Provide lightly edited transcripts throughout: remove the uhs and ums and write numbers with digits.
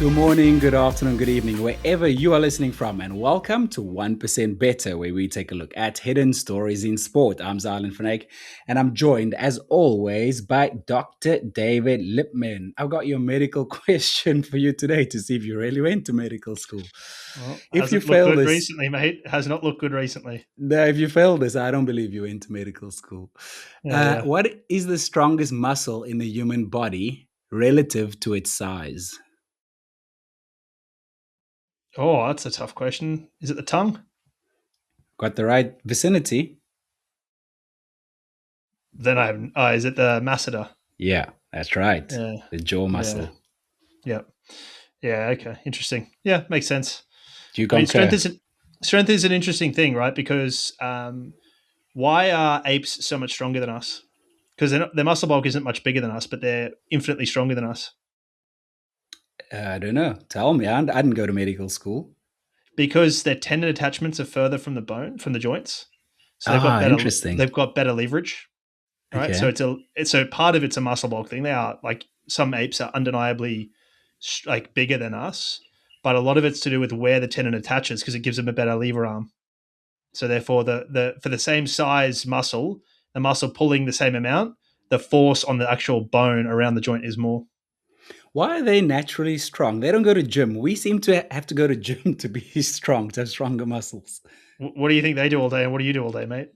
Good morning, good afternoon, good evening, wherever you are listening from, and welcome to 1% Better, where we take a look at hidden stories in sport. I'm Xylon, and I'm joined, as always, by Dr. David Lipman. I've got your medical question for you today to see if you really went to medical school. Well, If you hasn't looked fail good this, recently, mate. Has not looked good recently. no, if you fail this, I don't believe you went to medical school. Yeah. What is the strongest muscle in the human body relative to its size? Oh, that's a tough question. Is it the tongue? Got the right vicinity? Then I have. Is it the masseter? Yeah, that's right. Yeah. The jaw muscle. Yeah. Yeah. Okay. Interesting. Yeah, makes sense. Do you I mean, concur? strength is an interesting thing, right? Because why are apes so much stronger than us? Because their muscle bulk isn't much bigger than us, but they're infinitely stronger than us. I don't know. Tell me. I didn't go to medical school. Because their tendon attachments are further from the bone, from the joints, so they've got better. Interesting. They've got better leverage. Right, Okay. so part of it's a muscle bulk thing. They are like some apes are undeniably like bigger than us, but a lot of it's to do with where the tendon attaches because it gives them a better lever arm. So therefore, the for the same size muscle, the muscle pulling the same amount, the force on the actual bone around the joint is more. Why are they naturally strong? They don't go to gym. We seem to have to go to gym to be strong, to have stronger muscles. What do you think they do all day, and what do you do all day, mate?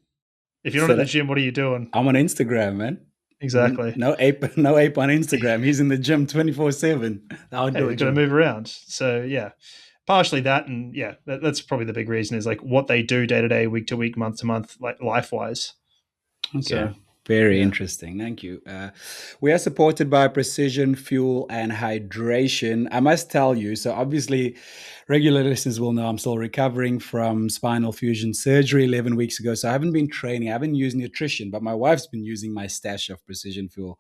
If you're not So at the gym, what are you doing? I'm on Instagram, man. Exactly. No ape on Instagram. He's in the gym 24/7. Hey, we've got to move around. So yeah, partially that, and yeah, that's probably the big reason is like what they do day to day, week to week, month to month, like life wise. Okay. So, Very interesting. Thank you. We are supported by Precision Fuel and Hydration. I must tell you, so obviously, regular listeners will know I'm still recovering from spinal fusion surgery 11 weeks ago. So I haven't been training, I haven't used nutrition, but my wife's been using my stash of Precision Fuel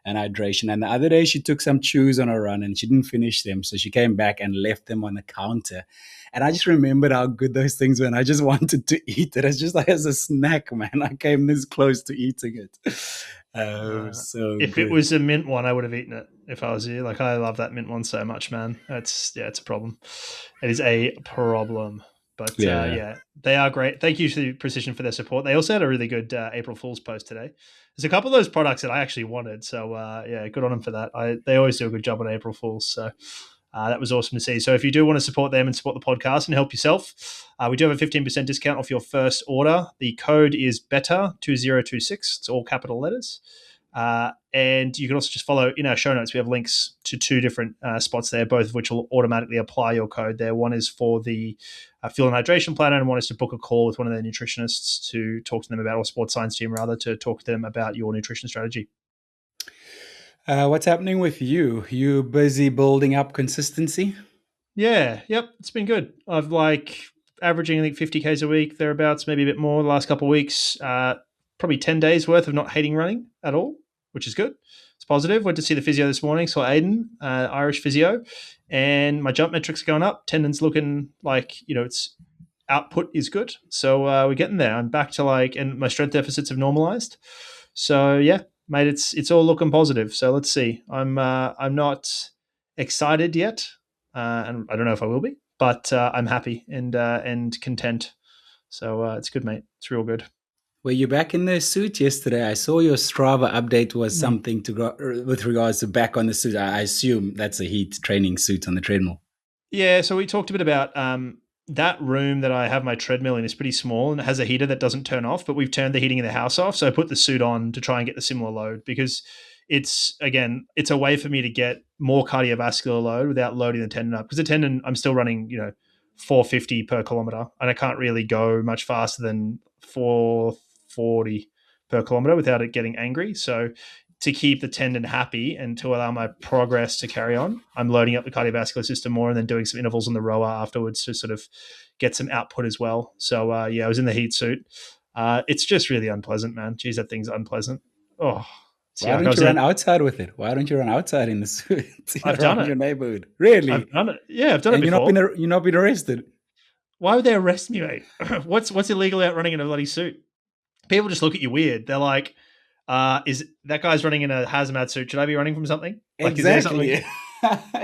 and Hydration. And the other day, she took some chews on a run and she didn't finish them. So she came back and left them on the counter. And I just remembered how good those things were. And I just wanted to eat it. It's just like as a snack, man. I came this close to eating it. So if good. it was a mint one, I would have eaten it if I was you. Like I love that mint one so much, man. It's a problem. It is a problem. But yeah, they are great. Thank you to Precision for their support. They also had a really good April Fool's post today. There's a couple of those products that I actually wanted. So yeah, good on them for that. They always do a good job on April Fool's. So that was awesome to see. So if you do want to support them and support the podcast and help yourself, we do have a 15% discount off your first order. The code is BETTER2026. It's all capital letters. And you can also just follow in our show notes. We have links to two different spots there, both of which will automatically apply your code there. One is for the fuel and hydration planner, and one is to book a call with one of their nutritionists to talk to them about, or sports science team rather, to talk to them about your nutrition strategy. What's happening with you? You busy building up consistency? Yeah, yep, it's been good. I've averaging I think 50Ks a week, thereabouts, maybe a bit more the last couple of weeks. Probably 10 days worth of not hating running at all, which is good. It's positive. Went to see the physio this morning, saw Aiden, Irish physio, and my jump metrics are going up. Tendon's looking like, its output is good. So we're getting there. I'm back to and my strength deficits have normalized. So yeah, mate, it's all looking positive. So let's see. I'm not excited yet, and I don't know if I will be, but I'm happy and content. So it's good, mate. It's real good. Were you back in the suit yesterday? I saw your Strava update was something to go with regards to back on the suit. I assume that's a heat training suit on the treadmill. Yeah, so we talked a bit about that room that I have my treadmill in is pretty small and it has a heater that doesn't turn off, but we've turned the heating in the house off. So I put the suit on to try and get the similar load because it's a way for me to get more cardiovascular load without loading the tendon up. Because the tendon, I'm still running, 450 per kilometer, and I can't really go much faster than 440 per kilometer without it getting angry. So to keep the tendon happy and to allow my progress to carry on, I'm loading up the cardiovascular system more and then doing some intervals on the rower afterwards to sort of get some output as well. So I was in the heat suit. It's just really unpleasant, man. Geez, that thing's unpleasant. Oh, why don't you run outside with it? Why don't you run outside in the suit? I've done it. Your neighborhood. Really? I've done it. Yeah, I've done it before. You're not been arrested. Why would they arrest me, mate? What's illegal out running in a bloody suit? People just look at you weird. They're like, is that guy's running in a hazmat suit? Should I be running from something? Exactly. Is there something?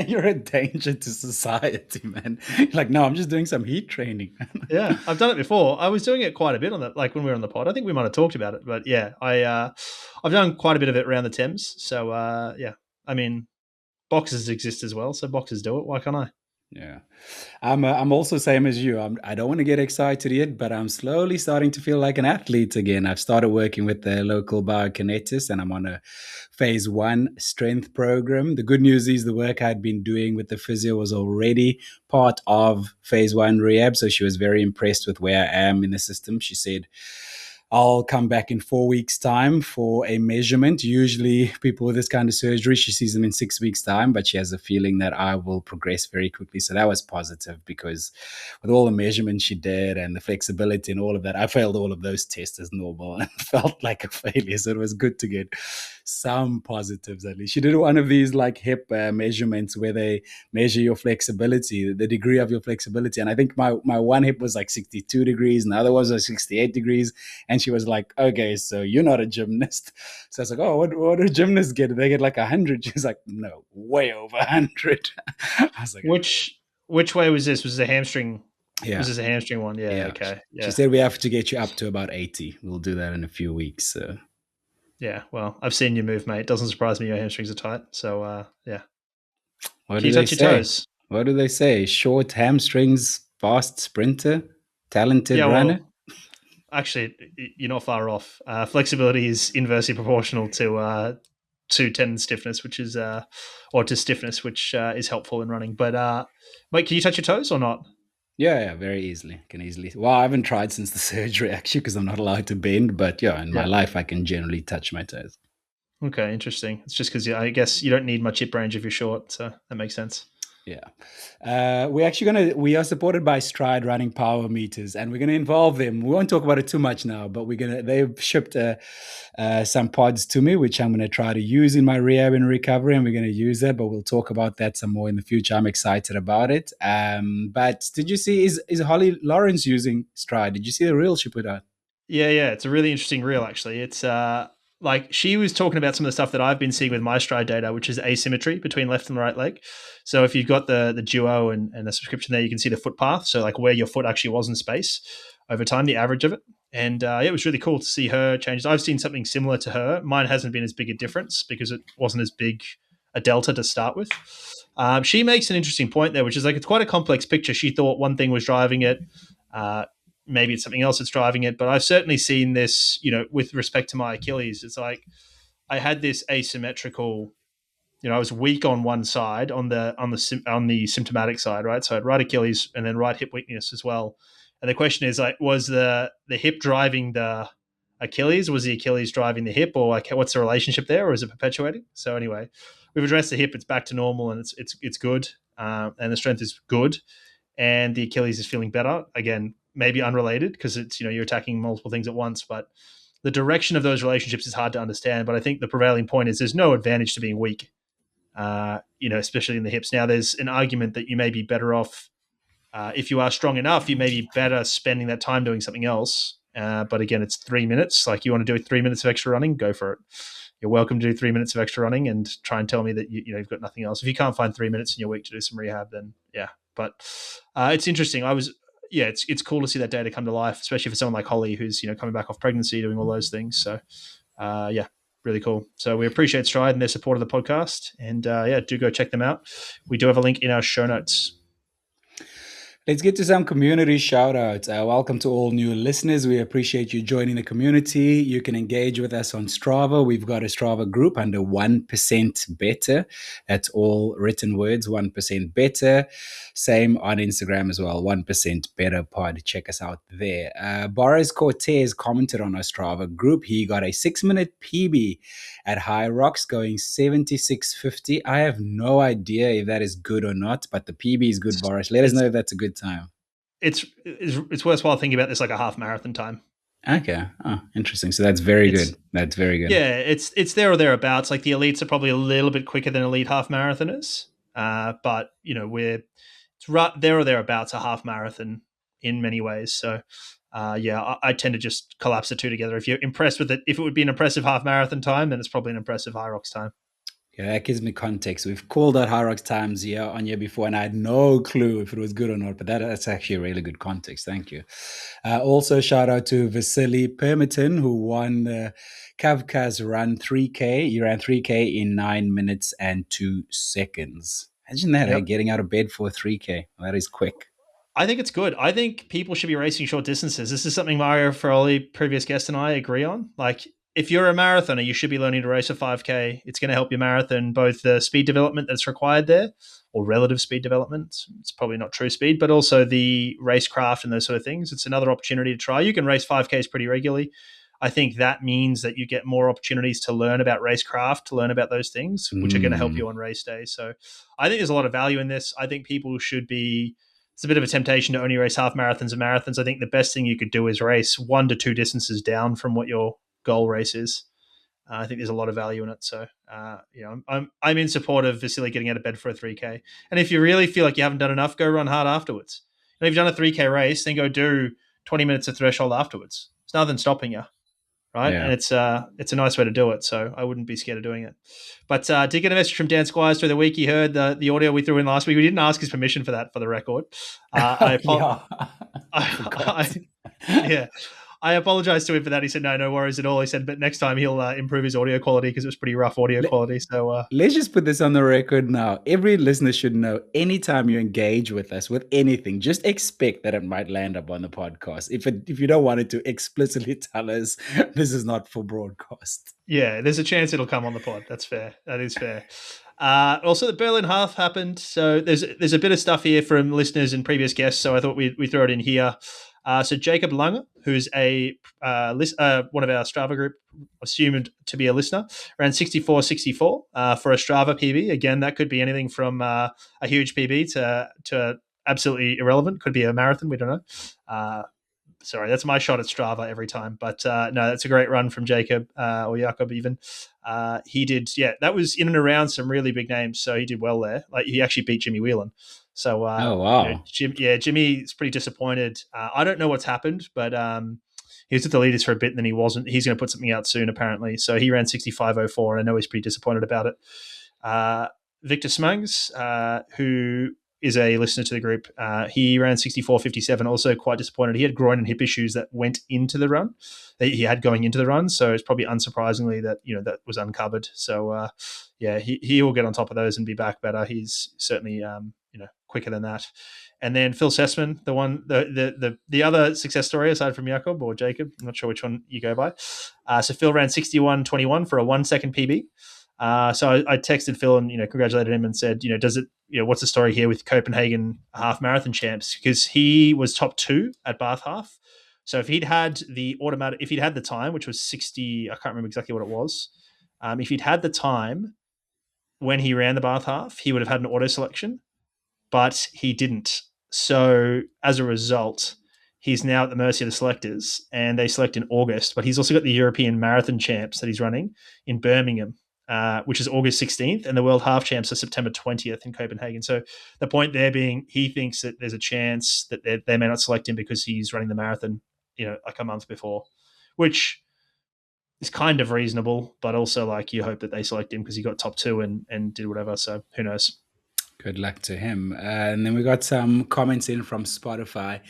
You're a danger to society, man. Like, no, I'm just doing some heat training. Yeah, I've done it before. I was doing it quite a bit on that, like when we were on the pod. I think we might have talked about it, but yeah, I've done quite a bit of it around the Thames. So yeah, I mean, boxes exist as well, so boxes do it. Why can't I? Yeah, I'm also same as you. I don't want to get excited yet, but I'm slowly starting to feel like an athlete again. I've started working with the local biokinetist, and I'm on a phase 1 strength program. The good news is the work I'd been doing with the physio was already part of phase 1 rehab, so she was very impressed with where I am in the system. She said, I'll come back in 4 weeks' time for a measurement. Usually, people with this kind of surgery, she sees them in 6 weeks' time, but she has a feeling that I will progress very quickly. So that was positive because with all the measurements she did and the flexibility and all of that, I failed all of those tests as normal and felt like a failure. So it was good to get some positives at least. She did one of these like hip measurements where they measure your flexibility, the degree of your flexibility. And I think my one hip was like 62 degrees and the other was like 68 degrees. And she was like, okay, so you're not a gymnast. So I was like, oh, what do gymnasts get? Do they get like 100? She's like, no, way over 100. I was like, which way was this? Was it a hamstring? yeah. Was this a hamstring one? Yeah, Yeah. okay. Yeah. She said we have to get you up to about 80. We'll do that in a few weeks. So. Yeah, well, I've seen you move, mate. It doesn't surprise me your hamstrings are tight. So, yeah. What Can do you they touch your say? toes? What do they say? Short hamstrings, fast sprinter, talented Yeah, runner? well, actually, you're not far off. Flexibility is inversely proportional to tendon stiffness, which is or to stiffness, which is helpful in running. But mate, can you touch your toes or not? Yeah, very easily. Can easily. Well, I haven't tried since the surgery actually because I'm not allowed to bend. But yeah, in my Yeah. life, I can generally touch my toes. Okay, interesting. It's just because I guess you don't need much hip range if you're short, so that makes sense. Yeah. We are supported by Stride running power meters and we're going to involve them. We won't talk about it too much now, but they've shipped some pods to me, which I'm going to try to use in my rehab and recovery. And we're going to use that, but we'll talk about that some more in the future. I'm excited about it. But did you see, is Holly Lawrence using Stride? Did you see the reel she put out? Yeah. It's a really interesting reel, actually. It's like she was talking about some of the stuff that I've been seeing with my stride data, which is asymmetry between left and right leg. So if you've got the duo and the subscription there, you can see the footpath. So like where your foot actually was in space over time, the average of it. And it was really cool to see her changes. I've seen something similar to her. Mine hasn't been as big a difference because it wasn't as big a delta to start with. She makes an interesting point there, which is like it's quite a complex picture. She thought one thing was driving it. Maybe it's something else that's driving it, but I've certainly seen this, with respect to my Achilles. It's like I had this asymmetrical, I was weak on one side on the symptomatic side, right? So I had right Achilles and then right hip weakness as well. And the question is like, was the hip driving the Achilles? Was the Achilles driving the hip, or like what's the relationship there, or is it perpetuating? So anyway, we've addressed the hip; it's back to normal and it's good, and the strength is good, and the Achilles is feeling better again. Maybe unrelated because it's you're attacking multiple things at once, but the direction of those relationships is hard to understand. But I think the prevailing point is there's no advantage to being weak, especially in the hips. Now, there's an argument that you may be better off if you are strong enough. You may be better spending that time doing something else. But again, it's 3 minutes. Like you want to do 3 minutes of extra running, go for it. You're welcome to do 3 minutes of extra running and try and tell me that you've got nothing else. If you can't find 3 minutes in your week to do some rehab, then yeah. But it's interesting. It's cool to see that data come to life, especially for someone like Holly, who's coming back off pregnancy, doing all those things. So, really cool. So we appreciate Stride and their support of the podcast, and do go check them out. We do have a link in our show notes. Let's get to some community shout-outs. Welcome to all new listeners. We appreciate you joining the community. You can engage with us on Strava. We've got a Strava group under 1% Better. That's all written words, 1% Better. Same on Instagram as well, 1% Better Pod. Check us out there. Boris Cortez commented on our Strava group. He got a 6-minute PB at High Rocks going 76.50. I have no idea if that is good or not, but the PB is good, Boris. Let us know if that's a good time. It's worthwhile thinking about this like a half marathon time. Okay. Oh, interesting. So that's very good. That's very good. Yeah, it's there or thereabouts. Like the elites are probably a little bit quicker than elite half marathoners. But it's right there or thereabouts a half marathon in many ways. So I tend to just collapse the two together. If you're impressed with it, if it would be an impressive half marathon time, then it's probably an impressive High Rocks time. Yeah, that gives me context. We've called out High Rocks Times year on year before, and I had no clue if it was good or not. But that's actually a really good context. Thank you. Also, shout out to Vasily Permitin, who won the Kavkaz Run 3K. He ran 3K in 9 minutes and 2 seconds. Imagine that, Yep. getting out of bed for a 3K. That is quick. I think it's good. I think people should be racing short distances. This is something Mario Ferroli, previous guest, and I agree on. Like, if you're a marathoner, you should be learning to race a 5K. It's going to help your marathon, both the speed development that's required there, or relative speed development. It's probably not true speed, but also the racecraft and those sort of things. It's another opportunity to try. You can race 5Ks pretty regularly. I think that means that you get more opportunities to learn about racecraft, to learn about those things, which are going to help you on race day. So I think there's a lot of value in this. I think people should be, it's a bit of a temptation to only race half marathons and marathons. I think the best thing you could do is race 1 to 2 distances down from what your goal race is. I think there's a lot of value in it. So, I'm in support of Vasily getting out of bed for a 3K. And if you really feel like you haven't done enough, go run hard afterwards. And if you've done a 3K race, then go do 20 minutes of threshold afterwards. There's nothing stopping you, right? Yeah. And it's a nice way to do it. So I wouldn't be scared of doing it. But did get a message from Dan Squires through the week. He heard the audio we threw in last week. We didn't ask his permission for that, for the record. Yeah. I apologized to him for that. He said, no worries at all. He said, but next time he'll improve his audio quality because it was pretty rough audio quality. So let's just put this on the record now. Every listener should know, anytime you engage with us with anything, just expect that it might land up on the podcast. If you don't want it to explicitly tell us this is not for broadcast. Yeah, there's a chance it'll come on the pod. That's fair. That is fair. Also, the Berlin Half happened. So there's a bit of stuff here from listeners and previous guests. So I thought we throw it in here. So Jacob Lange, who's one of our Strava group, assumed to be a listener, ran 64.64 for a Strava PB. Again, that could be anything from a huge PB to absolutely irrelevant. Could be a marathon. We don't know. Sorry, that's my shot at Strava every time. But no, that's a great run from Jacob or Jakob even. He did, that was in and around some really big names. So he did well there. Like, he actually beat Jimmy Whelan. So, oh, wow. Jimmy's pretty disappointed. I don't know what's happened, but he was at the leaders for a bit and then he wasn't. He's going to put something out soon, apparently. So he ran 65.04. I know he's pretty disappointed about it. Victor Smugs, who is a listener to the group, he ran 64.57, also quite disappointed. He had groin and hip issues that went into the run, that he had going into the run. So it's probably unsurprisingly that, that was uncovered. So, he will get on top of those and be back better. He's certainly, quicker than that. And then Phil Sessman, the other success story aside from Jakob or Jacob, I'm not sure which one you go by. So Phil ran 61.21 for a 1 second PB. So I texted Phil and, congratulated him and said, does it, what's the story here with Copenhagen half marathon champs? Because he was top 2 at Bath half. So if he'd had the time, which was 60, I can't remember exactly what it was. If he'd had the time when he ran the Bath half, he would have had an auto selection, but he didn't. So as a result, he's now at the mercy of the selectors, and they select in August. But he's also got the European Marathon Champs that he's running in Birmingham, which is August 16th, and the World Half Champs are September 20th in Copenhagen. So the point there being, he thinks that there's a chance that they may not select him because he's running the marathon, like a month before, which is kind of reasonable, but also like you hope that they select him because he got top 2 and did whatever. So who knows? Good luck to him. And then we got some comments in from Spotify.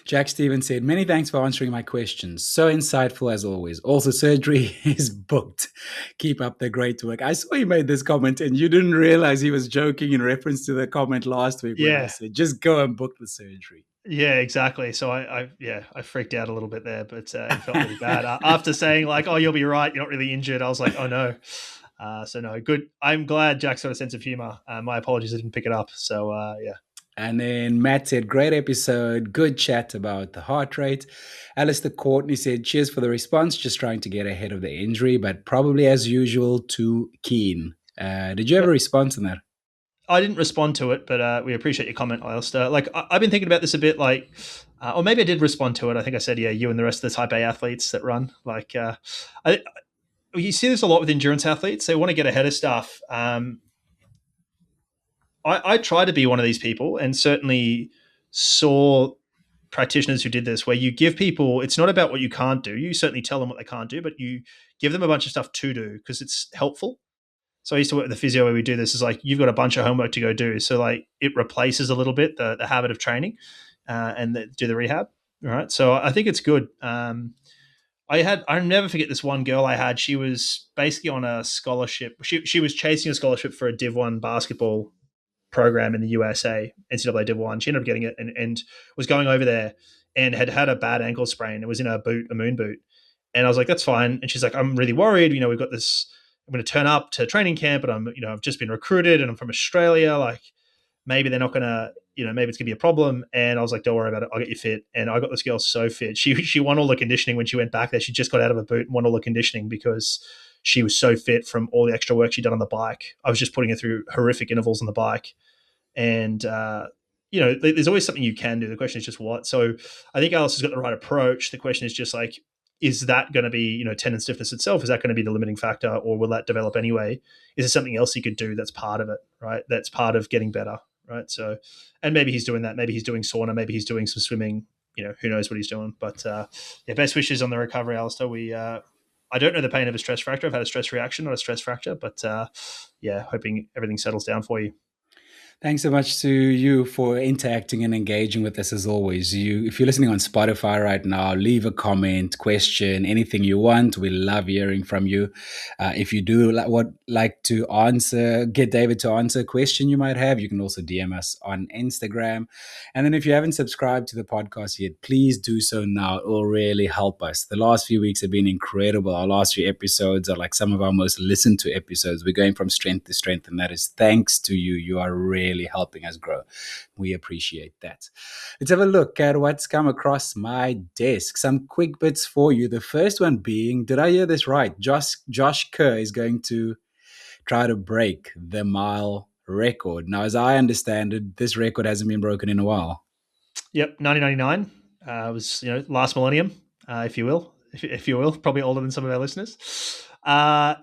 Jack Stevens said, many thanks for answering my questions. So insightful as always. Also, surgery is booked. Keep up the great work. I saw he made this comment and you didn't realize he was joking in reference to the comment last week when I said, just go and book the surgery. Yeah, exactly. So I freaked out a little bit there, but it felt really bad. After saying like, oh, you'll be right, you're not really injured, I was like, oh no. So no, good. I'm glad Jack's got a sense of humor. My apologies, I didn't pick it up. So yeah. And then Matt said, great episode, good chat about the heart rate. Alistair Courtney said, cheers for the response, just trying to get ahead of the injury, but probably as usual, too keen. Did you ever respond to that? I didn't respond to it, but we appreciate your comment, Alistair. Like, I've been thinking about this a bit, like, or maybe I did respond to it. I think I said, yeah, you and the rest of the type A athletes that run. Like, you see this a lot with endurance athletes. They want to get ahead of stuff. I try to be one of these people, and certainly saw practitioners who did this, where you give people, it's not about what you can't do. You certainly tell them what they can't do, but you give them a bunch of stuff to do because it's helpful. So I used to work with the physio where we do this. Is like you've got a bunch of homework to go do. So like it replaces a little bit the habit of training and do the rehab. All right. So I think it's good. I'll never forget this one girl I had. She was basically on a scholarship. She was chasing a scholarship for a Div 1 basketball program in the USA, NCAA Div 1. She ended up getting it and was going over there and had a bad ankle sprain. It was in a moon boot. And I was like, that's fine. And she's like, I'm really worried. We've got this. I'm going to turn up to training camp, but I've just been recruited and I'm from Australia. Like, maybe they're not going to, maybe it's going to be a problem. And I was like, don't worry about it. I'll get you fit. And I got this girl so fit. She won all the conditioning when she went back there. She just got out of a boot and won all the conditioning because she was so fit from all the extra work she'd done on the bike. I was just putting her through horrific intervals on the bike. And, there's always something you can do. The question is just what. So I think Alice has got the right approach. The question is just like, is that going to be, tendon stiffness itself? Is that going to be the limiting factor, or will that develop anyway? Is there something else he could do that's part of it, right? That's part of getting better, right? So, and maybe he's doing that. Maybe he's doing sauna. Maybe he's doing some swimming. Who knows what he's doing? But best wishes on the recovery, Alistair. I don't know the pain of a stress fracture. I've had a stress reaction, not a stress fracture, but hoping everything settles down for you. Thanks so much to you for interacting and engaging with us as always. If you're listening on Spotify right now, leave a comment, question, anything you want. We love hearing from you. If you do like to get David to answer a question you might have, you can also DM us on Instagram. And then if you haven't subscribed to the podcast yet, please do so now. It will really help us. The last few weeks have been incredible. Our last few episodes are like some of our most listened to episodes. We're going from strength to strength, and that is thanks to you. You are really helping us grow. We appreciate that. Let's have a look at what's come across my desk. Some quick bits for you. The first one being, did I hear this right? Josh Kerr is going to try to break the mile record. Now, as I understand it, this record hasn't been broken in a while. Yep, 1999 was last millennium, if you will, probably older than some of our listeners.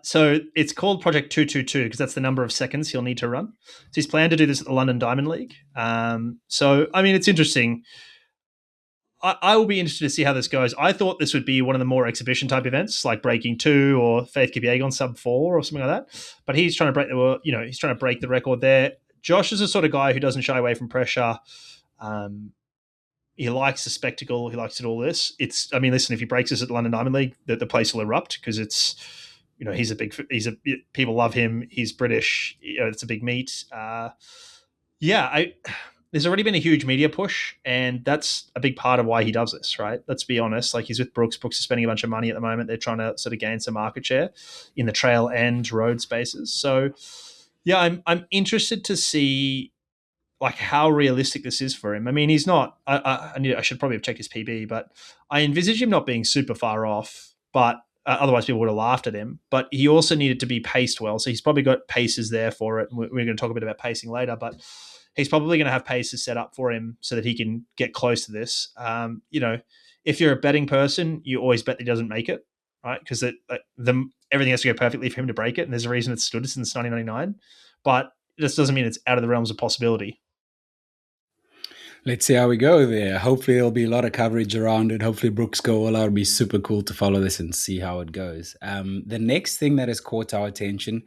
So it's called Project 222 because that's the number of seconds he'll need to run. So he's planned to do this at the London Diamond League. It's interesting. I will be interested to see how this goes. I thought this would be one of the more exhibition type events like Breaking 2 or Faith Kipyegon sub 4 or something like that. But he's trying to break the record there. Josh is the sort of guy who doesn't shy away from pressure. He likes the spectacle. He likes it all this. Listen, if he breaks this at the London Diamond League, the place will erupt because it's, people love him. He's British. It's a big meet. There's already been a huge media push, and that's a big part of why he does this, right? Let's be honest. Like, he's with Brooks. Brooks is spending a bunch of money at the moment. They're trying to sort of gain some market share in the trail and road spaces. So, yeah, I'm interested to see like how realistic this is for him. I mean, he's not. I should probably have checked his PB, but I envisage him not being super far off. But otherwise, people would have laughed at him. But he also needed to be paced well, so he's probably got paces there for it. We're going to talk a bit about pacing later, but he's probably going to have paces set up for him so that he can get close to this. If you're a betting person, you always bet that he doesn't make it, right? Because everything has to go perfectly for him to break it, and there's a reason it's stood since 1999. But this doesn't mean it's out of the realms of possibility. Let's see how we go there. Hopefully there'll be a lot of coverage around it. Hopefully Brooks go all out. It'll be super cool to follow this and see how it goes. The next thing that has caught our attention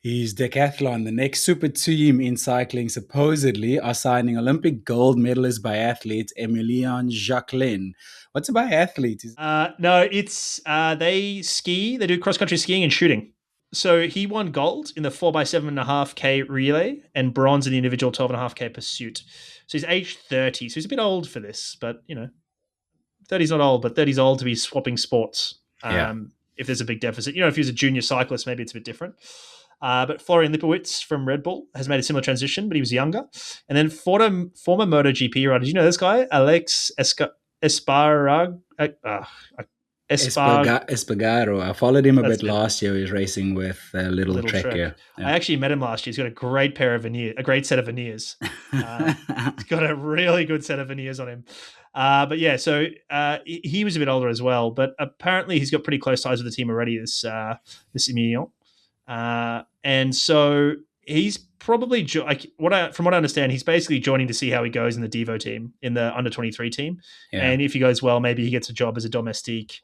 is Decathlon. The next super team in cycling supposedly are signing Olympic gold medalist biathlete Emillien Jacquelin. What's a biathlete? No, it's they ski. They do cross-country skiing and shooting. So he won gold in the 4x7.5K relay and bronze in the individual 12.5K pursuit. So he's age 30. So he's a bit old for this, but 30's not old, but 30's old to be swapping sports. If there's a big deficit, if he was a junior cyclist, maybe it's a bit different. But Florian Lipowitz from Red Bull has made a similar transition, but he was younger. And then former MotoGP rider, did you know this guy? Alex Espargaro. Espargaro. I followed him a bit last year. He was racing with Little Trek. Yeah. I actually met him last year. He's got a great set of veneers. He's got a really good set of veneers on him. So he was a bit older as well, but apparently he's got pretty close ties with the team already, this Emillien. And so he's probably from what I understand, he's basically joining to see how he goes in the Devo team, in the under 23 team. Yeah. And if he goes well, maybe he gets a job as a domestique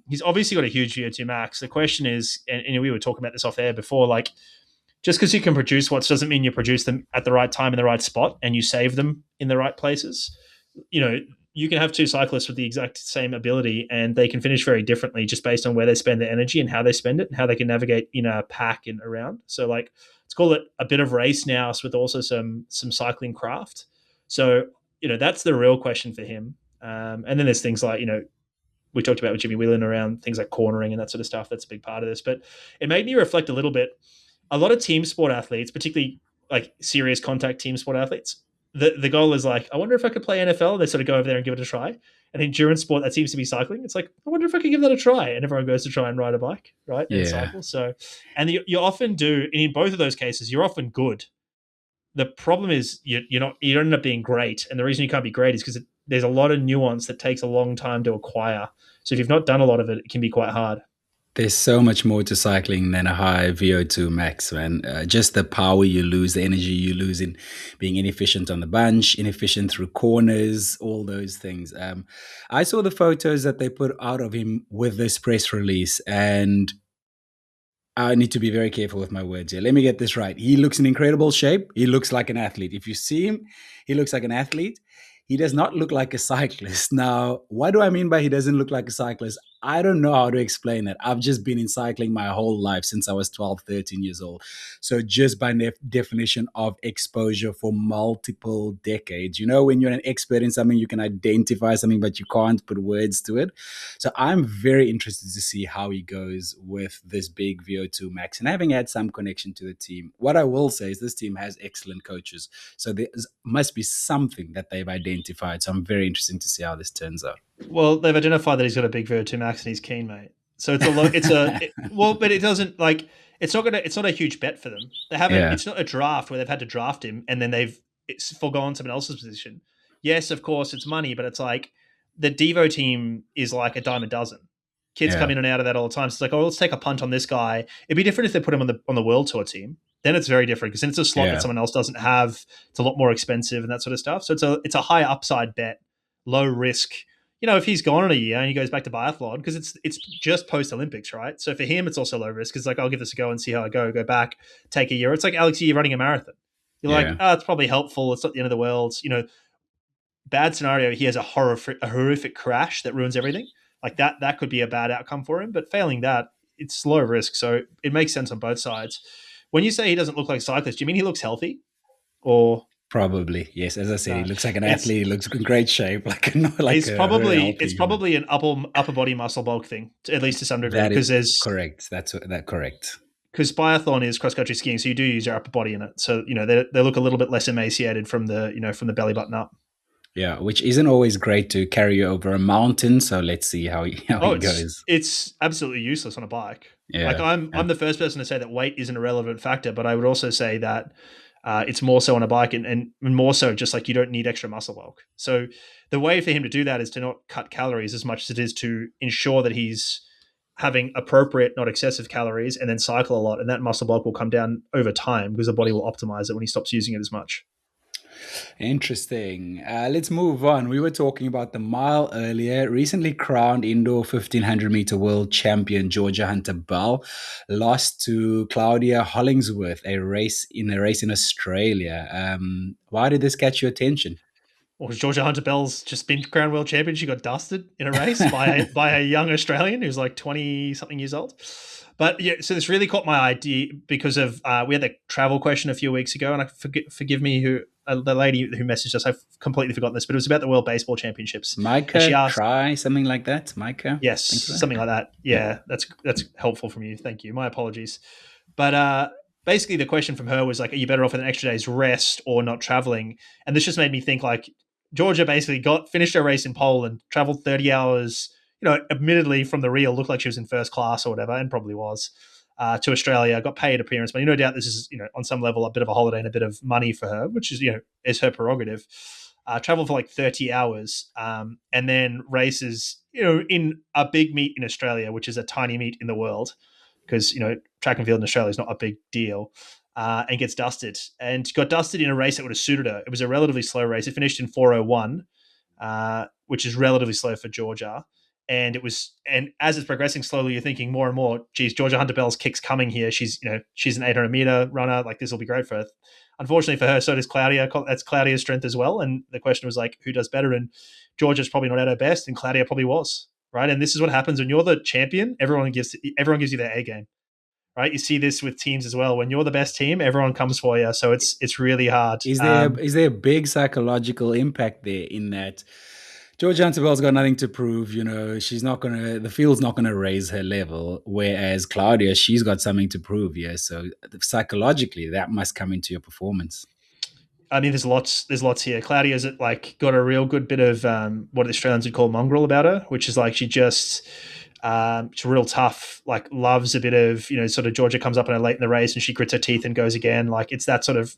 He's obviously got a huge VO2 max. The question is, and we were talking about this off air before, like just because you can produce watts doesn't mean you produce them at the right time in the right spot and you save them in the right places. You know, you can have two cyclists with the exact same ability and they can finish very differently just based on where they spend their energy and how they spend it and how they can navigate in a pack and around. So like, let's call it a bit of race now with also some cycling craft. So, that's the real question for him. And then there's things like, we talked about with Jimmy Whelan around things like cornering and that sort of stuff. That's a big part of this. But it made me reflect a little bit. A lot of team sport athletes, particularly like serious contact team sport athletes, the goal is like, I wonder if I could play NFL. They sort of go over there and give it a try. And endurance sport, that seems to be cycling. It's like, I wonder if I could give that a try. And everyone goes to try and ride a bike, right? And cycle. So, and you often do, and in both of those cases, you're often good. The problem is you don't end up being great. And the reason you can't be great is because there's a lot of nuance that takes a long time to acquire. So if you've not done a lot of it, it can be quite hard. There's so much more to cycling than a high VO2 max, man. Just the power you lose, the energy you lose in being inefficient on the bunch, inefficient through corners, all those things. I saw the photos that they put out of him with this press release, and I need to be very careful with my words here. Let me get this right. He looks in incredible shape. He looks like an athlete. If you see him, he looks like an athlete. He does not look like a cyclist. Now, what do I mean by he doesn't look like a cyclist? I don't know how to explain it. I've just been in cycling my whole life since I was 12, 13 years old. So just by definition of exposure for multiple decades, when you're an expert in something, you can identify something, but you can't put words to it. So I'm very interested to see how he goes with this big VO2 max and having had some connection to the team. What I will say is this team has excellent coaches. So there must be something that they've identified. So I'm very interested to see how this turns out. Well, they've identified that he's got a big VO2 max and he's keen, mate. So it's but it doesn't like it's not a huge bet for them. They haven't. It's not a draft where they've had to draft him and then it's foregone someone else's position. Yes, of course, it's money, but it's like the Devo team is like a dime a dozen. Kids come in and out of that all the time. So it's like, oh, let's take a punt on this guy. It'd be different if they put him on the World Tour team. Then it's very different because then it's a slot that someone else doesn't have. It's a lot more expensive and that sort of stuff. So it's a high upside bet, low risk. If he's gone in a year and he goes back to biathlon, because it's just post Olympics, right? So for him, it's also low risk. It's like, I'll give this a go and see how I go back, take a year. It's like, Alex, you're running a marathon. You're like, it's probably helpful. It's not the end of the world. Bad scenario, he has a horrific crash that ruins everything. Like that could be a bad outcome for him. But failing that, it's low risk. So it makes sense on both sides. When you say he doesn't look like a cyclist, do you mean he looks healthy? Or probably, yes. As I said, he looks like an athlete. He looks in great shape. It's probably an upper body muscle bulk thing, at least to some degree. That is correct. That's correct. Because biathlon is cross country skiing, so you do use your upper body in it. So they look a little bit less emaciated from the belly button up. Yeah, which isn't always great to carry over a mountain. So let's see how he goes. It's absolutely useless on a bike. Yeah, like I'm the first person to say that weight isn't a relevant factor, but I would also say that it's more so on a bike and more so just like you don't need extra muscle bulk. So the way for him to do that is to not cut calories as much as it is to ensure that he's having appropriate, not excessive calories and then cycle a lot. And that muscle bulk will come down over time because the body will optimize it when he stops using it as much. Interesting. Let's move on. We were talking about the mile earlier. Recently crowned indoor 1500 meter world champion Georgia Hunter Bell lost to Claudia Hollingsworth a race in Australia. Why did this catch your attention? Well, Georgia Hunter Bell's just been crowned world champion. She got dusted in a race by a young Australian who's like 20 something years old. But yeah, so this really caught my idea because of we had the travel question a few weeks ago, and forgive me the lady who messaged us. I've completely forgotten this, but it was about the World Baseball Championships. Micah, she asked, try something like that. Micah, yes, something like that. Yeah, that's helpful from you. Thank you. My apologies. But basically, the question from her was like, "Are you better off with an extra day's rest or not traveling?" And this just made me think like Georgia basically finished her race in Poland, traveled 30 hours. Admittedly from the reel, looked like she was in first class or whatever, and probably was, to Australia, got paid appearance. But no doubt this is, on some level, a bit of a holiday and a bit of money for her, which is, is her prerogative. Traveled for like 30 hours and then races, in a big meet in Australia, which is a tiny meet in the world because, track and field in Australia is not a big deal. And gets dusted and got dusted in a race that would have suited her. It was a relatively slow race. It finished in 4:01, which is relatively slow for Georgia. And as it's progressing slowly, you're thinking more and more, geez, Georgia Hunter-Bell's kick's coming here. She's an 800-meter runner. Like, this will be great for her. Unfortunately for her, so does Claudia. That's Claudia's strength as well. And the question was like, who does better? And Georgia's probably not at her best, and Claudia probably was, right? And this is what happens when you're the champion. Everyone gives you their A game, right? You see this with teams as well. When you're the best team, everyone comes for you. So it's really hard. Is there a big psychological impact there in that Georgia Hunter-Bell's got nothing to prove? The field's not gonna raise her level, whereas Claudia, she's got something to prove. Yeah, so psychologically, that must come into your performance. I mean, there's lots here. Claudia's got a real good bit of what the Australians would call mongrel about her, which is like she just she's real tough. Like, loves a bit of sort of Georgia comes up on her late in the race and she grits her teeth and goes again. Like, it's that sort of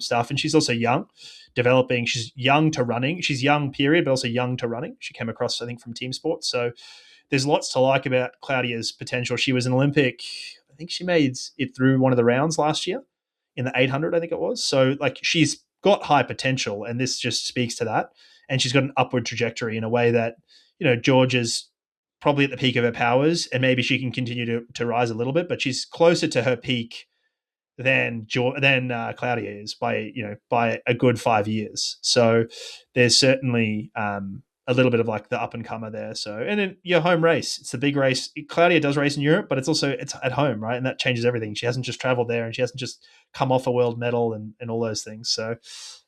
stuff. And she's also young, developing. She's young to running. She's young, period, but also young to running. She came across, I think, from team sports. So there's lots to like about Claudia's potential. She was an Olympic. I think she made it through one of the rounds last year in the 800, I think it was. So like, she's got high potential, and this just speaks to that. And she's got an upward trajectory in a way that, Georgia's probably at the peak of her powers, and maybe she can continue to rise a little bit, but she's closer to her peak than Claudia is by a good 5 years. So there's certainly a little bit of like the up and comer there. So, and then your home race, it's the big race. Claudia does race in Europe, but it's at home, right? And that changes everything. She hasn't just traveled there, and she hasn't just come off a world medal and all those things. So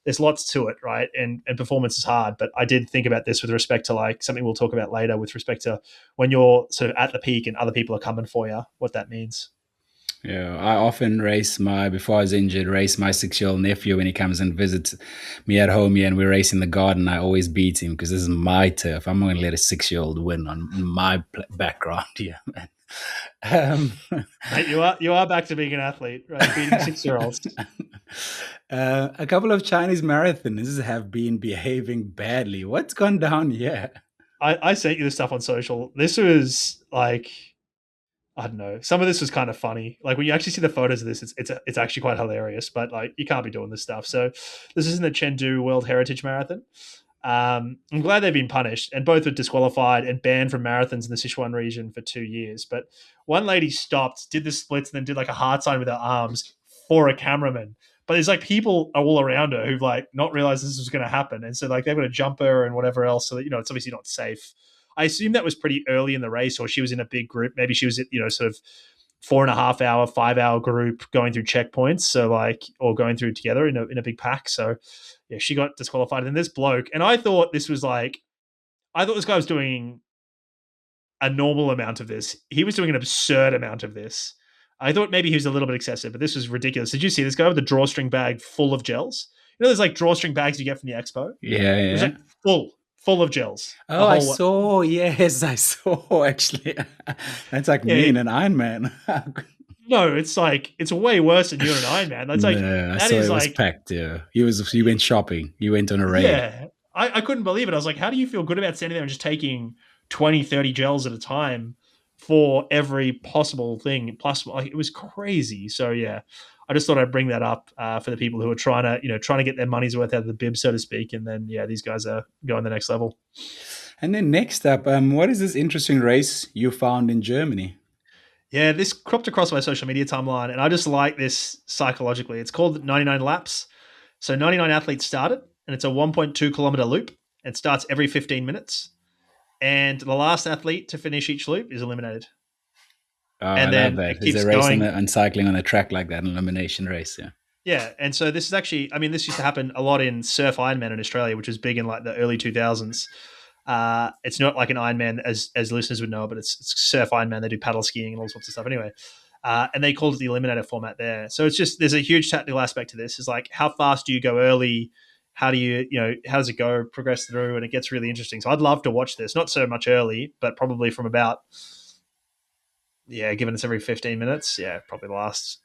there's lots to it, right? And performance is hard, but I did think about this with respect to like something we'll talk about later with respect to when you're sort of at the peak and other people are coming for you, what that means. Yeah, I often before I was injured, race my 6-year-old nephew when he comes and visits me at home here and we race in the garden. I always beat him because this is my turf. I'm not going to let a 6-year-old win on my background here, man. Mate, you are back to being an athlete, right? Beating 6-year-olds. A couple of Chinese marathoners have been behaving badly. What's gone down here? I sent you the stuff on social. This was like, I don't know. Some of this was kind of funny. Like, when you actually see the photos of this, it's actually quite hilarious. But like, you can't be doing this stuff. So this is in the Chengdu World Heritage Marathon. I'm glad they've been punished, and both were disqualified and banned from marathons in the Sichuan region for 2 years. But one lady stopped, did the splits, and then did like a heart sign with her arms for a cameraman. But there's like people all around her who've like not realized this was going to happen, and so like they've got to jump her and whatever else. So that it's obviously not safe. I assume that was pretty early in the race, or she was in a big group. Maybe she was sort of 4.5 hour, 5 hour group going through checkpoints. So like, or going through together in a big pack. So yeah, she got disqualified. And then this bloke, and I thought this guy was doing a normal amount of this. He was doing an absurd amount of this. I thought maybe he was a little bit excessive, but this was ridiculous. Did you see this guy with a drawstring bag full of gels? There's like drawstring bags you get from the expo. Yeah. It was like full of gels. Oh, I saw. Yes, I saw, actually. That's like me in an Ironman. No, it's way worse than you and an Ironman. That's like, I saw it was packed. Yeah, he went shopping. He went on a raid. Yeah, I couldn't believe it. I was like, how do you feel good about standing there and just taking 20, 30 gels at a time for every possible thing? Plus, like, it was crazy. So yeah, I just thought I'd bring that up for the people who are trying to get their money's worth out of the bib, so to speak. And then yeah, these guys are going the next level. And then next up, what is this interesting race you found in Germany? Yeah, this cropped across my social media timeline, and I just like this psychologically. It's called 99 laps. So 99 athletes started, and it's a 1.2 kilometer loop. It starts every 15 minutes. And the last athlete to finish each loop is eliminated. Oh, and I love that. There's a race on cycling on a track like that, an elimination race, yeah. Yeah, and so this is actually, this used to happen a lot in Surf Ironman in Australia, which was big in like the early 2000s. It's not like an Ironman as listeners would know, but it's Surf Ironman. They do paddle skiing and all sorts of stuff anyway. And they called it the eliminator format there. So it's just, there's a huge technical aspect to this. It's like, how fast do you go early? How do you, how does it go, progress through? And it gets really interesting. So I'd love to watch this, not so much early, but probably from about, given it's every 15 minutes, probably the last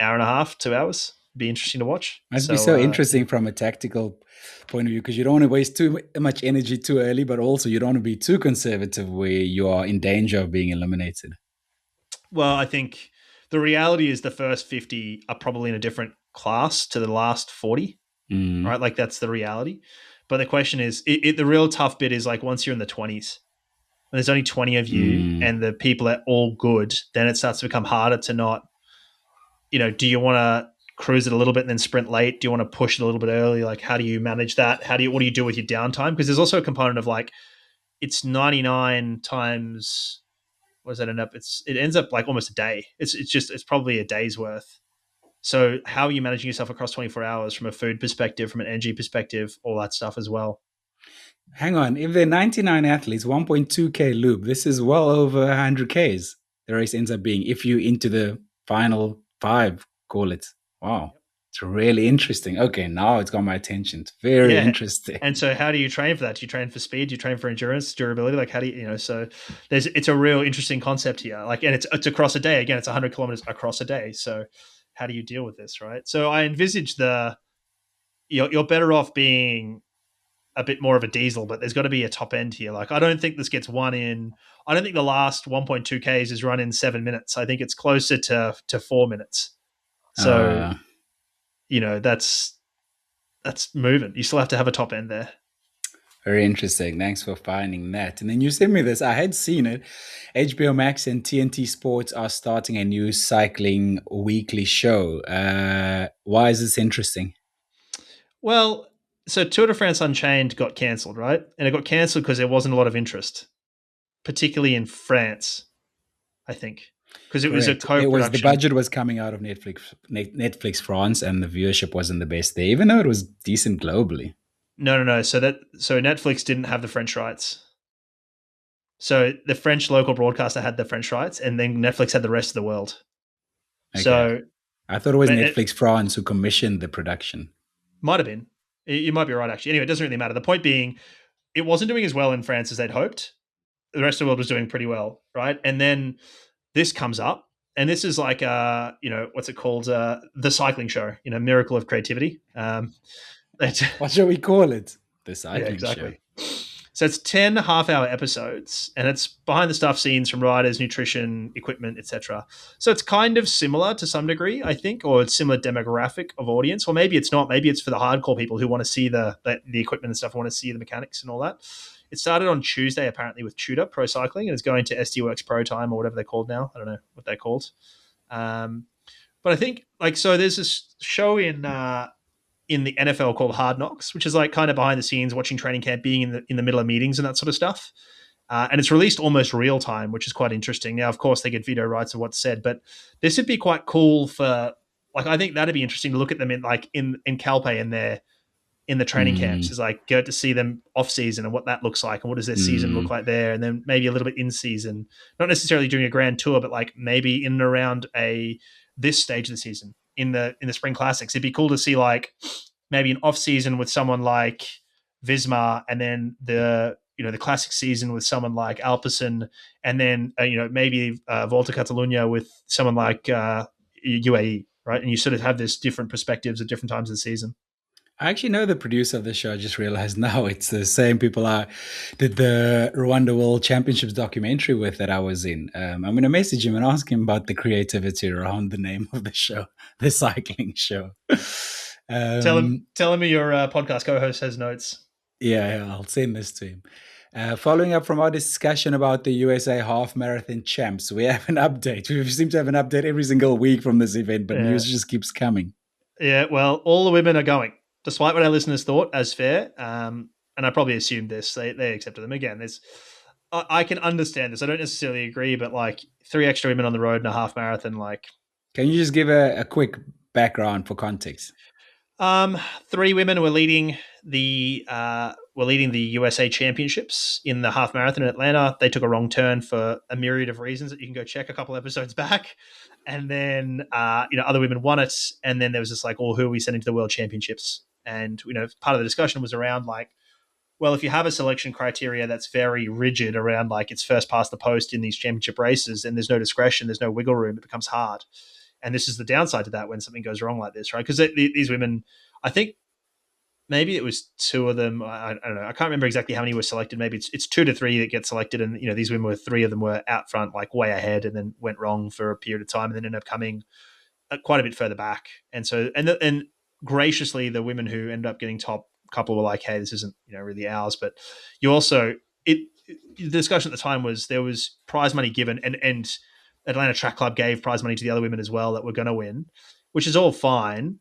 hour and a half, 2 hours. Be interesting to watch. Must be so interesting from a tactical point of view, because you don't want to waste too much energy too early, but also you don't want to be too conservative where you are in danger of being eliminated. Well, I think the reality is the first 50 are probably in a different class to the last 40, right? Like, that's the reality. But the question is, the real tough bit is like once you're in the 20s, when there's only 20 of you and the people are all good, then it starts to become harder to not, do you want to cruise it a little bit and then sprint late? Do you want to push it a little bit early? Like, how do you manage that? What do you do with your downtime? Because there's also a component of like, it's 99 times, what does that end up? It ends up like almost a day. It's probably a day's worth. So how are you managing yourself across 24 hours from a food perspective, from an energy perspective, all that stuff as well? Hang on. If they're 99 athletes, 1.2K loop, this is well over 100Ks. The race ends up being, if you into the final 5, call it. Wow. It's really interesting. Okay, now it's got my attention. It's very interesting. And so how do you train for that? Do you train for speed? Do you train for endurance, durability? Like how do you, so it's a real interesting concept here. Like, and it's across a day. Again, it's 100 kilometers across a day. So how do you deal with this, right? So I envisage you're better off being a bit more of a diesel, but there's got to be a top end here. Like, I don't think this gets I don't think the last 1.2Ks is run in 7 minutes. I think it's closer to 4 minutes. So, that's moving. You still have to have a top end there. Very interesting. Thanks for finding that. And then you sent me this. I had seen it. HBO Max and TNT Sports are starting a new cycling weekly show. Why is this interesting? Well, so Tour de France Unchained got cancelled, right? And it got cancelled because there wasn't a lot of interest, particularly in France, I think, because it was a co-production. The budget was coming out of Netflix France, and the viewership wasn't the best there, even though it was decent globally. No. So Netflix didn't have the French rights. So the French local broadcaster had the French rights, and then Netflix had the rest of the world. Okay. So I thought it was Netflix France who commissioned the production. Might have been. You might be right, actually. Anyway, it doesn't really matter. The point being, it wasn't doing as well in France as they'd hoped. The rest of the world was doing pretty well, right? And then this comes up, and this is like, what's it called? The cycling show, miracle of creativity. What shall we call it? The cycling show. So it's 10 half-hour episodes, and it's behind the stuff scenes from riders, nutrition, equipment, etc. So it's kind of similar to some degree, I think, or it's similar demographic of audience, or maybe it's not. Maybe it's for the hardcore people who want to see the equipment and stuff, want to see the mechanics and all that. It started on Tuesday, apparently, with Tudor Pro Cycling, and it's going to SD Works Pro Time or whatever they're called now. I don't know what they're called. But I think, so there's this show in the NFL called Hard Knocks, which is like kind of behind the scenes, watching training camp, being in the middle of meetings and that sort of stuff. And it's released almost real time, which is quite interesting. Now, of course, they get video rights of what's said, but this would be quite cool for, I think that'd be interesting to look at them in Calpe in the training camps, is like get to see them off season and what that looks like and what does their season look like there. And then maybe a little bit in season, not necessarily doing a grand tour, but like maybe in and around this stage of the season. In the spring classics, it'd be cool to see like maybe an off season with someone like Visma, and then the classic season with someone like Alpecin, and then maybe Volta Catalunya with someone like UAE, right? And you sort of have this different perspectives at different times of the season. I actually know the producer of the show. I just realized now it's the same people I did the Rwanda World Championships documentary with that I was in. I'm going to message him and ask him about the creativity around the name of the show, the cycling show. Tell him your podcast co-host has notes. Yeah, I'll send this to him. Following up from our discussion about the USA Half Marathon Champs, we have an update. We seem to have an update every single week from this event, but news just keeps coming. Yeah, well, all the women are going, despite what our listeners thought as fair, and I probably assumed this, they accepted them. Again, I can understand this. I don't necessarily agree, but 3 extra women on the road in a half marathon, Can you just give a quick background for context? 3 women were leading the USA Championships in the half marathon in Atlanta. They took a wrong turn for a myriad of reasons that you can go check a couple episodes back. And then, other women won it. And then there was this who are we sending to the World Championships? And, part of the discussion was around well, if you have a selection criteria that's very rigid around it's first past the post in these championship races, and there's no discretion, there's no wiggle room, it becomes hard. And this is the downside to that when something goes wrong like this, right? Because these women, I think maybe it was 2 of them. I don't know. I can't remember exactly how many were selected. Maybe it's 2 to 3 that get selected. And, these women 3 of them were out front, way ahead, and then went wrong for a period of time and then ended up coming quite a bit further back. And so, and graciously, the women who ended up getting top couple were like, hey, this isn't, really ours. But you also, the discussion at the time was there was prize money given, and Atlanta Track Club gave prize money to the other women as well that were going to win, which is all fine.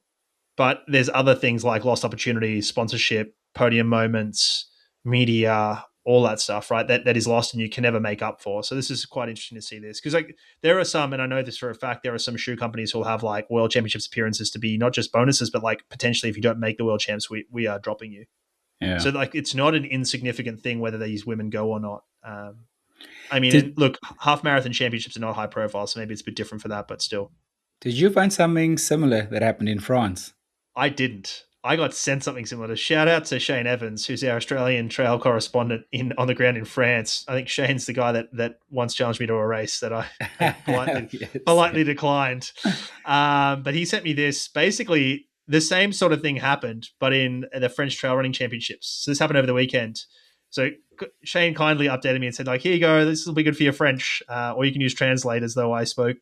But there's other things like lost opportunities, sponsorship, podium moments, media, all that stuff, right? That is lost and you can never make up for. So this is quite interesting to see this, because like there are some, and I know this for a fact, there are some shoe companies who will have like World Championships appearances to be not just bonuses, but like potentially if you don't make the World Champs, we are dropping you. Yeah. So like it's not an insignificant thing whether these women go or not. I mean, look, half marathon championships are not high profile, so maybe it's a bit different for that, but still. Did you find something similar that happened in France? I didn't. I got sent something similar. To shout out to Shane Evans, who's our Australian trail correspondent on the ground in France. I think Shane's the guy that once challenged me to a race that I politely declined. But he sent me this. Basically, the same sort of thing happened, but in the French Trail Running Championships. So this happened over the weekend. So Shane kindly updated me and said, like, here you go. This will be good for your French. Or you can use translators, though I spoke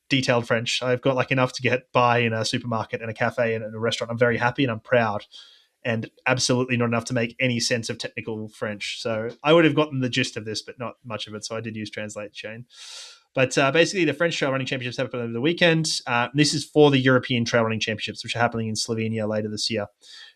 detailed French. I've got like enough to get by in a supermarket and a cafe and a restaurant. I'm very happy and I'm proud, and absolutely not enough to make any sense of technical French. So I would have gotten the gist of this, but not much of it. So I did use Translate Chain. But basically, the French Trail Running Championships happened over the weekend. This is for the European Trail Running Championships, which are happening in Slovenia later this year.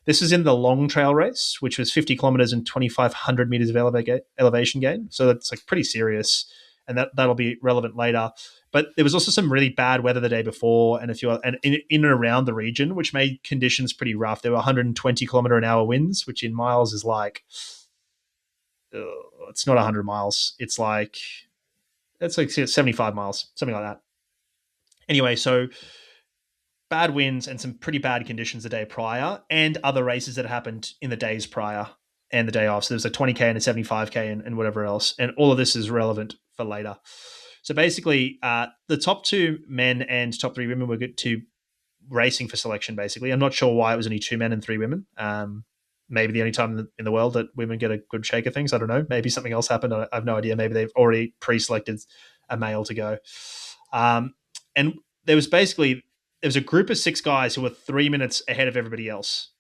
This is in the long trail race, which was 50 kilometers and 2,500 meters of elevation gain. So that's like pretty serious, and that'll be relevant later. But there was also some really bad weather the day before, and a few and in and around the region, which made conditions pretty rough. There were 120 kilometer an hour winds, which in miles is like, it's not 100 miles. It's like 75 miles, something like that. Anyway, so bad winds and some pretty bad conditions the day prior, and other races that happened in the days prior and the day off. So there's a 20K and a 75K and whatever else. And all of this is relevant for later. So basically, the top two men and top three women were good to racing for selection, basically. I'm not sure why it was only 2 men and 3 women. Maybe the only time in the world that women get a good shake of things. I don't know. Maybe something else happened. I have no idea. Maybe they've already pre-selected a male to go. And there was a group of 6 guys who were 3 minutes ahead of everybody else.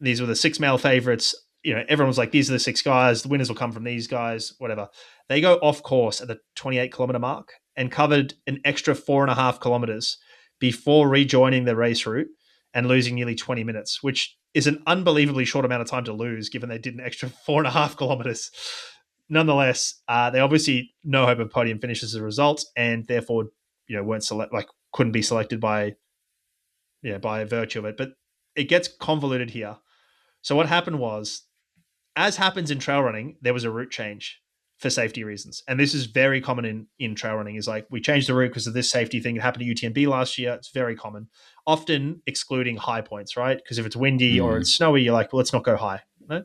These were the 6 male favorites. You know, everyone was like, these are the 6 guys. The winners will come from these guys, whatever. They go off course at the 28 kilometer mark and covered an extra 4.5 kilometers before rejoining the race route and losing nearly 20 minutes, which is an unbelievably short amount of time to lose, given they did an extra 4.5 kilometers. Nonetheless, they obviously no hope of podium finishes as a result, and therefore, couldn't be selected by virtue of it. But it gets convoluted here. So what happened was, as happens in trail running, there was a route change for safety reasons. And this is very common in trail running, is like, we changed the route because of this safety thing. It happened to UTMB last year. It's very common, often excluding high points, right? Because if it's windy or it's snowy, you're like, well, let's not go high. Right?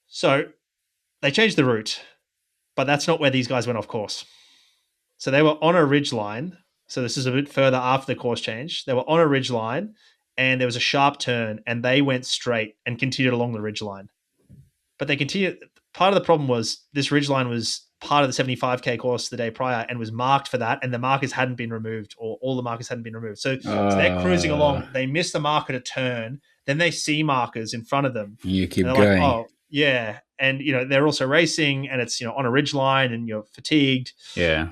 So they changed the route, but that's not where these guys went off course. So they were on a ridge line. So this is a bit further after the course change. They were on a ridge line and there was a sharp turn and they went straight and continued along the ridge line. But they continued. Part of the problem was this ridge line was part of the 75K course the day prior and was marked for that, and the markers hadn't been removed, or all the markers hadn't been removed. So they're cruising along. They miss the marker to turn. Then they see markers in front of them. You keep going. Like, oh, yeah. And, they're also racing, and it's, on a ridge line and you're fatigued. Yeah.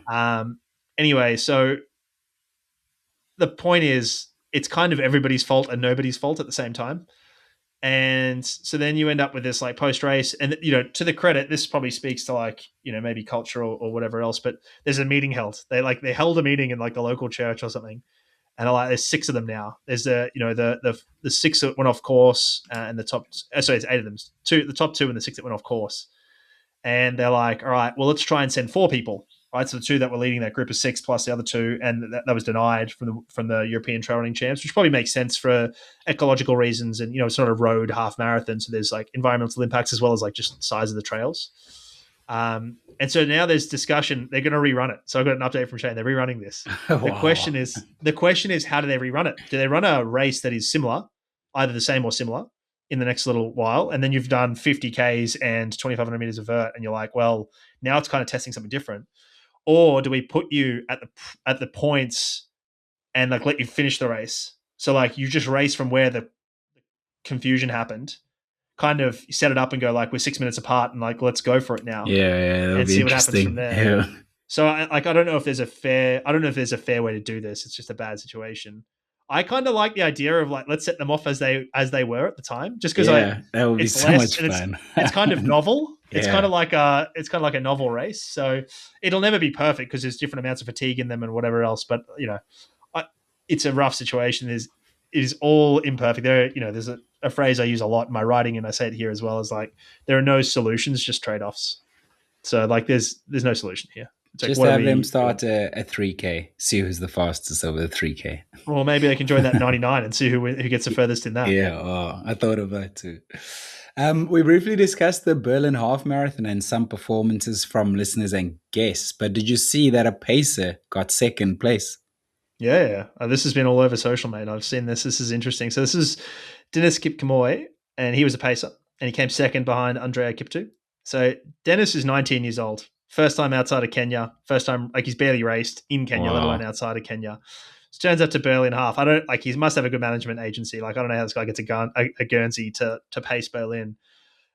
Anyway, so the point is, it's kind of everybody's fault and nobody's fault at the same time. And so then you end up with this like post race, and to the credit, this probably speaks to like, maybe culture or whatever else, but there's a meeting held. They held a meeting in like the local church or something. And there's 6 of them now. There's the 6 that went off course, and the top, sorry, it's 8 of them. The top 2 and the 6 that went off course. And they're like, all right, well, let's try and send 4 people. Right, so the 2 that were leading that group of 6 plus the other 2, and that was denied from the European Trail Running Champs, which probably makes sense for ecological reasons. And it's not a road half marathon, so there's like environmental impacts as well as like just size of the trails. And so now there's discussion. They're going to rerun it. So I got an update from Shane. They're rerunning this. Wow. The question is, how do they rerun it? Do they run a race that is similar, either the same or similar, in the next little while, and then you've done 50 Ks and 2,500 meters of vert, and you're like, well, now it's kind of testing something different. Or do we put you at the points and like let you finish the race? So like you just race from where the confusion happened, kind of set it up and go like, we're 6 minutes apart and like, let's go for it now. Yeah, and see what happens from there. Yeah. So I don't know if there's a fair way to do this. It's just a bad situation. I kind of like the idea of like, let's set them off as they were at the time, just because that would be so much fun. It's kind of novel. It's Yeah. kind of like a novel race. So it'll never be perfect because there's different amounts of fatigue in them and whatever else. But it's a rough situation. It is all imperfect. There's a phrase I use a lot in my writing, and I say it here as well, is like, there are no solutions, just trade-offs. So like there's no solution here. It's just like, have them start a 3K, see who's the fastest over the 3K. Well, maybe they can join that 99 and see who gets the furthest in that. Yeah, I thought of that too. We briefly discussed the Berlin Half Marathon and some performances from listeners and guests, but did you see that a pacer got second place? Yeah. This has been all over social, mate. I've seen this. This is interesting. So this is Dennis Kipkemoy, and he was a pacer, and he came second behind Andrea Kiptu. So Dennis is 19 years old. First time outside of Kenya. First time, like, he's barely raced in Kenya, let alone outside of Kenya. So turns out to Berlin Half. He must have a good management agency. Like, I don't know how this guy gets a Guernsey to pace Berlin,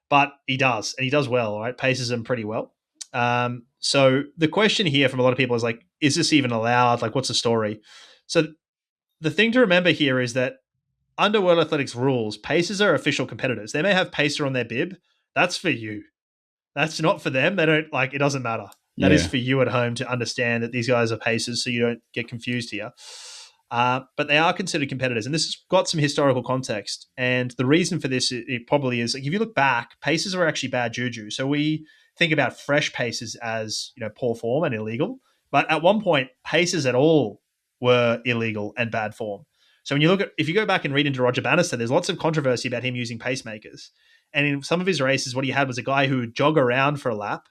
but he does, and he does well, right? Paces them pretty well. So the question here from a lot of people is like, is this even allowed? Like, what's the story? So the thing to remember here is that under World Athletics rules, pacers are official competitors. They may have pacer on their bib. That's for you. That's not for them. They don't like, it doesn't matter. That is for you at home to understand that these guys are pacers, so you don't get confused here. But they are considered competitors, and this has got some historical context. And the reason for this, it probably is, like, if you look back, pacers are actually bad juju. So we think about fresh pacers as, poor form and illegal. But at one point, pacers at all were illegal and bad form. So if you go back and read into Roger Bannister, there's lots of controversy about him using pacemakers. And in some of his races, what he had was a guy who would jog around for a lap.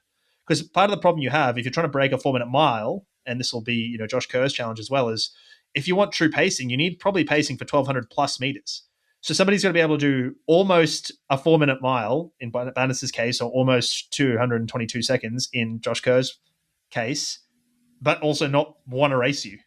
Because part of the problem you have, if you're trying to break a 4-minute mile, and this will be, Josh Kerr's challenge as well, is if you want true pacing, you need probably pacing for 1,200 plus meters. So somebody's going to be able to do almost a 4-minute mile in Bannister's case, or almost 222 seconds in Josh Kerr's case, but also not want to race you.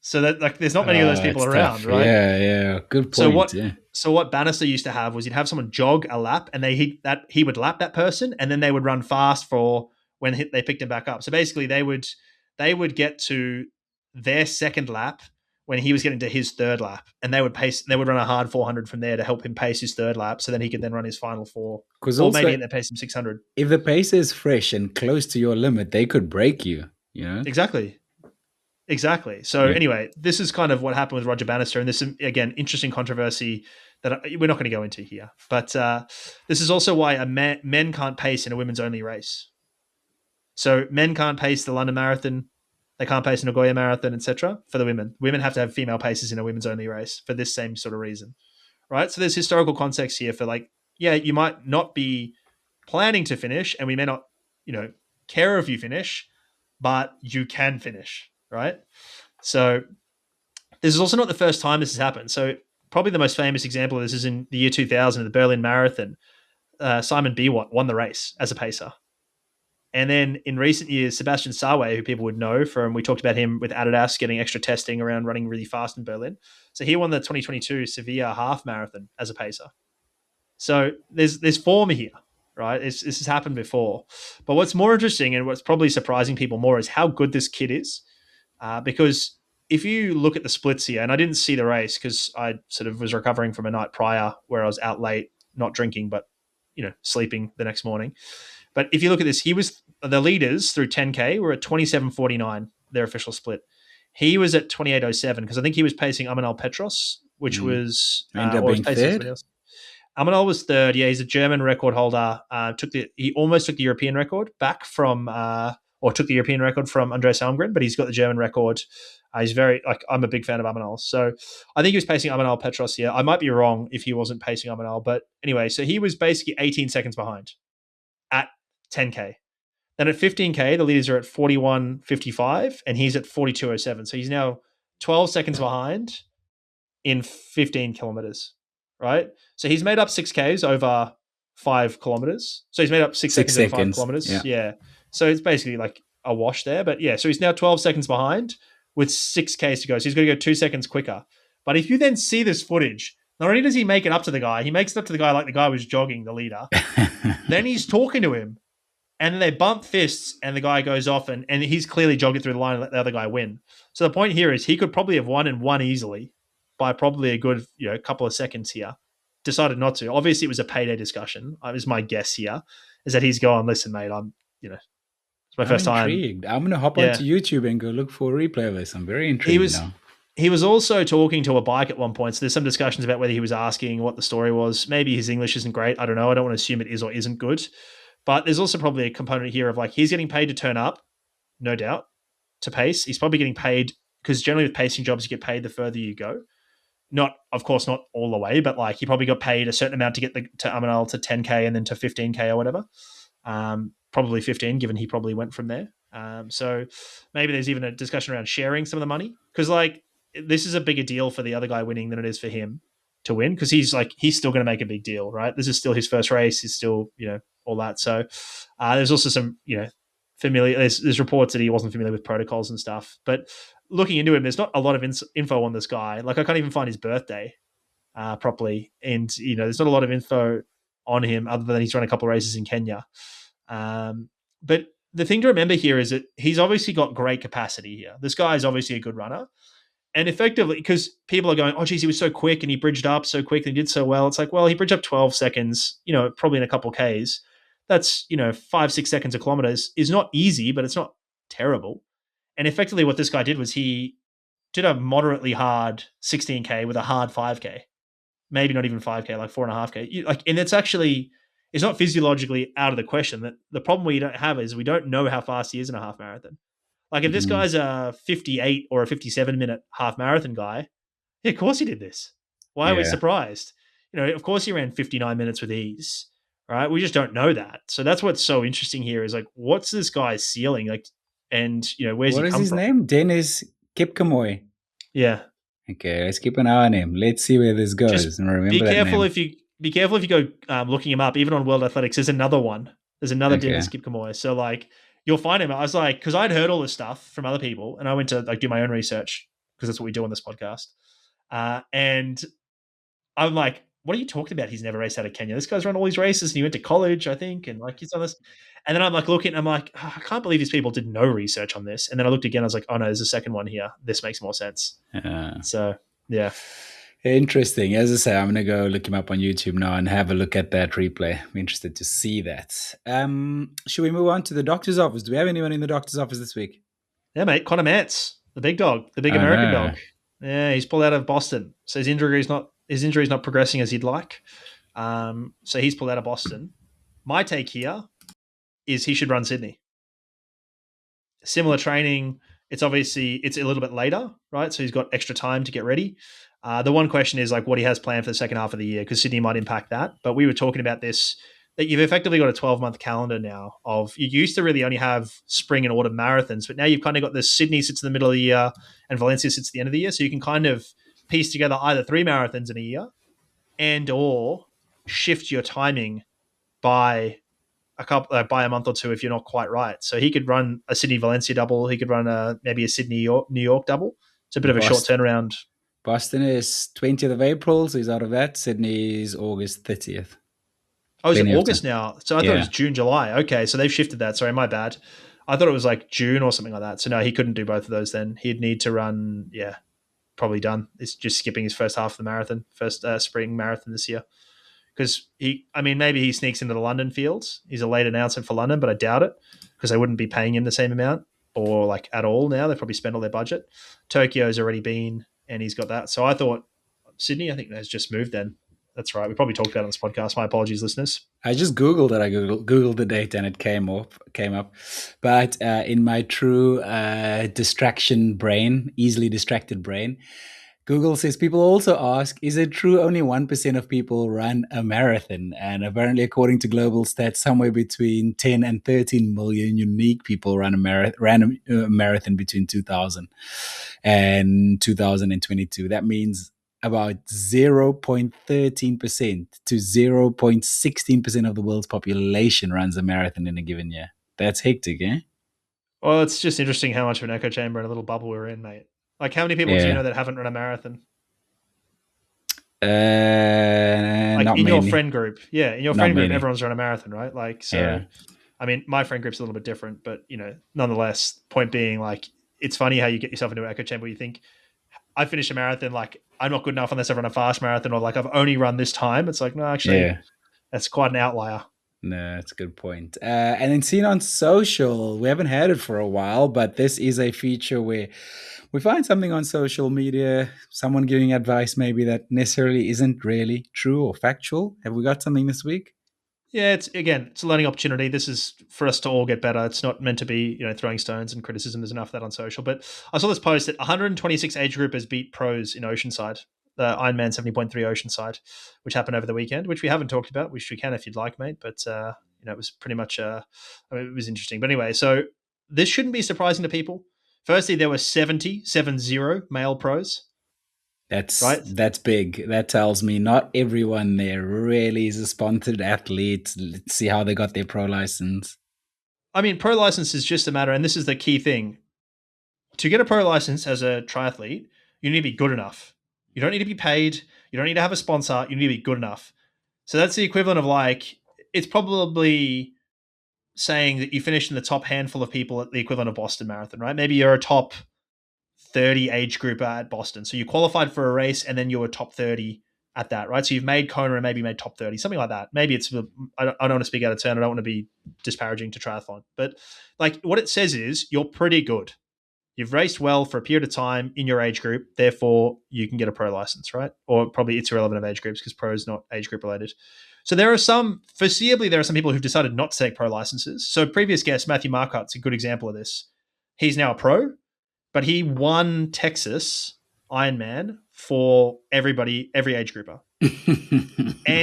So that, like, there's not many of those people around, right? Yeah, good point. So what Bannister used to have was he'd have someone jog a lap, and he would lap that person, and then they would run fast for when they picked him back up. So basically, they would get to their second lap when he was getting to his third lap, and they would run a hard 400 from there to help him pace his third lap, so then he could then run his final 4. Or maybe they pace him 600. If the pace is fresh and close to your limit, they could break you. Exactly. So anyway, this is kind of what happened with Roger Bannister, and this is, again, interesting controversy that we're not going to go into here. But this is also why men can't pace in a women's only race. So men can't pace the London Marathon, they can't pace a Nagoya Marathon, etc. For the women. Women have to have female pacers in a women's only race for this same sort of reason, right? So there's historical context here for, like, you might not be planning to finish, and we may not, care if you finish, but you can finish, right? So this is also not the first time this has happened. So probably the most famous example of this is in the year 2000 at the Berlin Marathon. Simon Biwott won the race as a pacer. And then in recent years, Sebastian Sawe, who people would know from, we talked about him with Adidas getting extra testing around running really fast in Berlin. So he won the 2022 Sevilla Half Marathon as a pacer. So there's form here, right? This has happened before. But what's more interesting, and what's probably surprising people more, is how good this kid is. Because if you look at the splits here, and I didn't see the race because I sort of was recovering from a night prior where I was out late, not drinking, but, sleeping the next morning. But if you look at this, the leaders through 10K were at 27:49, their official split. He was at 28:07 because I think he was pacing Amanal Petros, which was ended up being third. Amanal was third. Yeah, he's a German record holder. He almost took the European record back from, or took the European record from Andreas Almgren, but he's got the German record. He's very, I'm a big fan of Amanal. So I think he was pacing Amanal Petros here. I might be wrong if he wasn't pacing Amanal, but anyway, so he was basically 18 seconds behind at 10K. Then at 15K, the leaders are at 41:55 and he's at 42:07. So he's now 12 seconds behind in 15 kilometers, right? So he's made up 6Ks over 5 kilometers. So he's made up 6 seconds over 5 kilometers. Yeah. So it's basically like a wash there. But yeah, so he's now 12 seconds behind with 6Ks to go. So he's going to go 2 seconds quicker. But if you then see this footage, Not only does he make it up to the guy, he makes it up to the guy like the guy was jogging, the leader. Then he's talking to him, and then they bump fists, and the guy goes off, and he's clearly jogging through the line and let the other guy win. So the point here is he could probably have won and won easily by probably a good couple of seconds here. Decided not to. Obviously, it was a payday discussion. Is my guess here is that he's going, listen, mate, it's my first time. Intrigued. I'm going to hop onto YouTube and go look for a replay of this. I'm very intrigued now. He was also talking to a bike at one point, so there's some discussions about whether he was asking what the story was. Maybe his English isn't great. I don't know. I don't want to assume it is or isn't good. But there's also probably a component here of like he's getting paid to turn up, no doubt, to pace. He's probably getting paid because generally with pacing jobs, you get paid the further you go. Of course, not all the way, but like he probably got paid a certain amount to get to Amanal to 10K and then to 15K or whatever. Probably 15, given he probably went from there. So maybe there's even a discussion around sharing some of the money because like this is a bigger deal for the other guy winning than it is for him to win because he's still going to make a big deal, right? This is still his first race. He's still, all that. So there's also some, familiar. There's reports that he wasn't familiar with protocols and stuff. But looking into him, there's not a lot of info on this guy. Like I can't even find his birthday properly, and there's not a lot of info on him other than he's run a couple of races in Kenya. But the thing to remember here is that he's obviously got great capacity here. This guy is obviously a good runner. And effectively, because people are going, oh, geez, he was so quick and he bridged up so quick and he did so well. It's like, well, he bridged up 12 seconds, probably in a couple Ks. That's, 5-6 seconds a kilometers is not easy, but it's not terrible. And effectively what this guy did was he did a moderately hard 16K with a hard 5K. Maybe not even 5K, like 4.5K. And it's not physiologically out of the question. That the problem we don't have is we don't know how fast he is in a half marathon. Like if this guy's a 58 or a 57 minute half marathon guy, yeah, of course he did this. Why are we surprised? Of course he ran 59 minutes with ease, right? We just don't know that. So that's what's so interesting here is like, what's this guy's ceiling? Like, and where's he come from? What is his name? Dennis Kipkamoy. Yeah. Okay, let's keep an eye on him. Let's see where this goes. Just and remember be careful that name. Be careful if you go looking him up. Even on World Athletics, there's another one. There's another Dennis Kipkamoy. So like, you'll find him. I was like, because I'd heard all this stuff from other people, and I went to like do my own research because that's what we do on this podcast. And I'm like, what are you talking about? He's never raced out of Kenya. This guy's run all these races, and he went to college, I think, and like he's done this. And then I'm like looking, I'm like, oh, I can't believe these people did no research on this. And then I looked again, I was like, oh no, there's a second one here. This makes more sense. So yeah. Interesting. As I say, I'm going to go look him up on YouTube now and have a look at that replay. I'm interested to see that. Should we move on to the doctor's office? Do we have anyone in the doctor's office this week? Yeah, mate. Connor Mantz, the big dog, the big American dog. Yeah, he's pulled out of Boston. So his injury is not progressing as he'd like. So he's pulled out of Boston. My take here is he should run Sydney. Similar training. It's a little bit later, right? So he's got extra time to get ready. The one question is like what he has planned for the second half of the year because Sydney might impact that. But we were talking about this, that you've effectively got a 12-month calendar now of you used to really only have spring and autumn marathons, but now you've kind of got this Sydney sits in the middle of the year and Valencia sits at the end of the year. So you can kind of piece together either 3 marathons in a year and or shift your timing by a month or two if you're not quite right. So he could run a Sydney Valencia double. He could run maybe a Sydney New York double. It's a bit of a short turnaround. Boston is 20th of April, so he's out of that. Sydney is August 30th. Oh, is it August now? So I thought it was June, July. Okay, so they've shifted that. Sorry, my bad. I thought it was like June or something like that. So no, he couldn't do both of those then. He'd need to run, probably done. It's just skipping his first half of the marathon, first spring marathon this year. Because maybe he sneaks into the London fields. He's a late announcement for London, but I doubt it because they wouldn't be paying him the same amount or like at all now. They've probably spent all their budget. Tokyo's already been, and he's got that. So I thought Sydney, I think has just moved then. That's right. We probably talked about it on this podcast. My apologies, listeners. I just Googled it. I Googled the date and it came up. But in my true easily distracted brain, Google says people also ask, is it true only 1% of people run a marathon? And apparently, according to global stats, somewhere between 10 and 13 million unique people ran a marathon between 2000 and 2022. That means about 0.13% to 0.16% of the world's population runs a marathon in a given year. That's hectic, eh? Well, it's just interesting how much of an echo chamber and a little bubble we're in, mate. Like, how many people do you know that haven't run a marathon? Like Not in your many. friend group. Yeah, in your Not friend group, many. everyone's run a marathon, right? Like, so, Yeah. I mean, my friend group's a little bit different, but, nonetheless, point being, like, it's funny how you get yourself into an echo chamber where you think, I finished a marathon, like, I'm not good enough unless I run a fast marathon, or like, I've only run this time. It's like, no, actually, Yeah. that's quite an outlier. No, that's a good point. And then seen on social, we haven't had it for a while, but this is a feature where we find something on social media, someone giving advice maybe that necessarily isn't really true or factual. Have we got something this week? Yeah, it's a learning opportunity. This is for us to all get better. It's not meant to be, throwing stones and criticism. There's enough of that on social. But I saw this post that 126 age groupers beat pros in Oceanside, the Ironman 70.3 Oceanside, which happened over the weekend, which we haven't talked about, which we can if you'd like, mate. But it was pretty much, I mean, it was interesting. But anyway, so this shouldn't be surprising to people. Firstly, there were 70 male pros, That's right? that's big. That tells me not everyone there really is a sponsored athlete. Let's see how they got their pro license. I mean, pro license is just a matter, and this is the key thing. To get a pro license as a triathlete, you need to be good enough. You don't need to be paid. You don't need to have a sponsor. You need to be good enough. So that's the equivalent of, like, it's probably saying that you finished in the top handful of people at the equivalent of Boston Marathon, right? Maybe you're a top 30 age group at Boston. So you qualified for a race and then you were top 30 at that, right? So you've made Kona and maybe made top 30, something like that. Maybe I don't want to speak out of turn. I don't want to be disparaging to triathlon. But, like, what it says is you're pretty good. You've raced well for a period of time in your age group, therefore you can get a pro license, right? Or probably it's irrelevant of age groups because pro is not age group related. So foreseeably, there are some people who've decided not to take pro licenses. So previous guest, Matthew Marcotte's a good example of this. He's now a pro, but he won Texas Ironman for everybody, every age grouper. And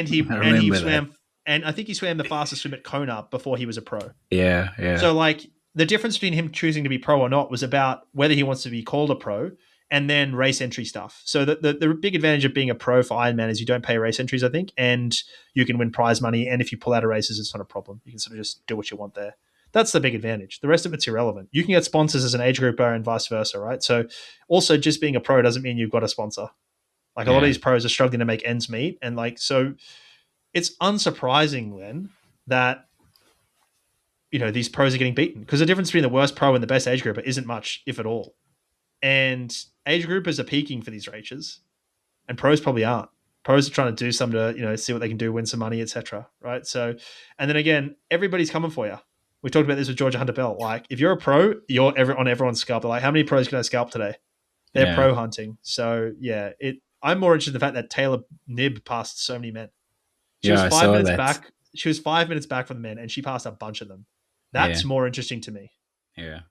he I and he remember that. swam, and I think he swam the fastest swim at Kona before he was a pro. Yeah, yeah. So, like, the difference between him choosing to be pro or not was about whether he wants to be called a pro and then race entry stuff. So the big advantage of being a pro for Ironman is you don't pay race entries, I think, and you can win prize money. And if you pull out of races, it's not a problem. You can sort of just do what you want there. That's the big advantage. The rest of it's irrelevant. You can get sponsors as an age grouper and vice versa, right? So also just being a pro doesn't mean you've got a sponsor. Like, a lot of Yeah. these pros are struggling to make ends meet. And, like, so it's unsurprising then that these pros are getting beaten, because the difference between the worst pro and the best age grouper isn't much, if at all. And age groupers are peaking for these races, and pros probably aren't. Pros are trying to do something to see what they can do, win some money, etc. Right? So, and then again, everybody's coming for you. We talked about this with Georgia Hunter Bell. Like, if you're a pro, you're on everyone's scalp. They're like, how many pros can I scalp today? They're Yeah. pro hunting. So yeah, I'm more interested in the fact that Taylor Nibb passed so many men. She was Yeah, I five saw minutes that. back. She was 5 minutes back from the men, and she passed a bunch of them. Yeah. That's more interesting to me. Yeah.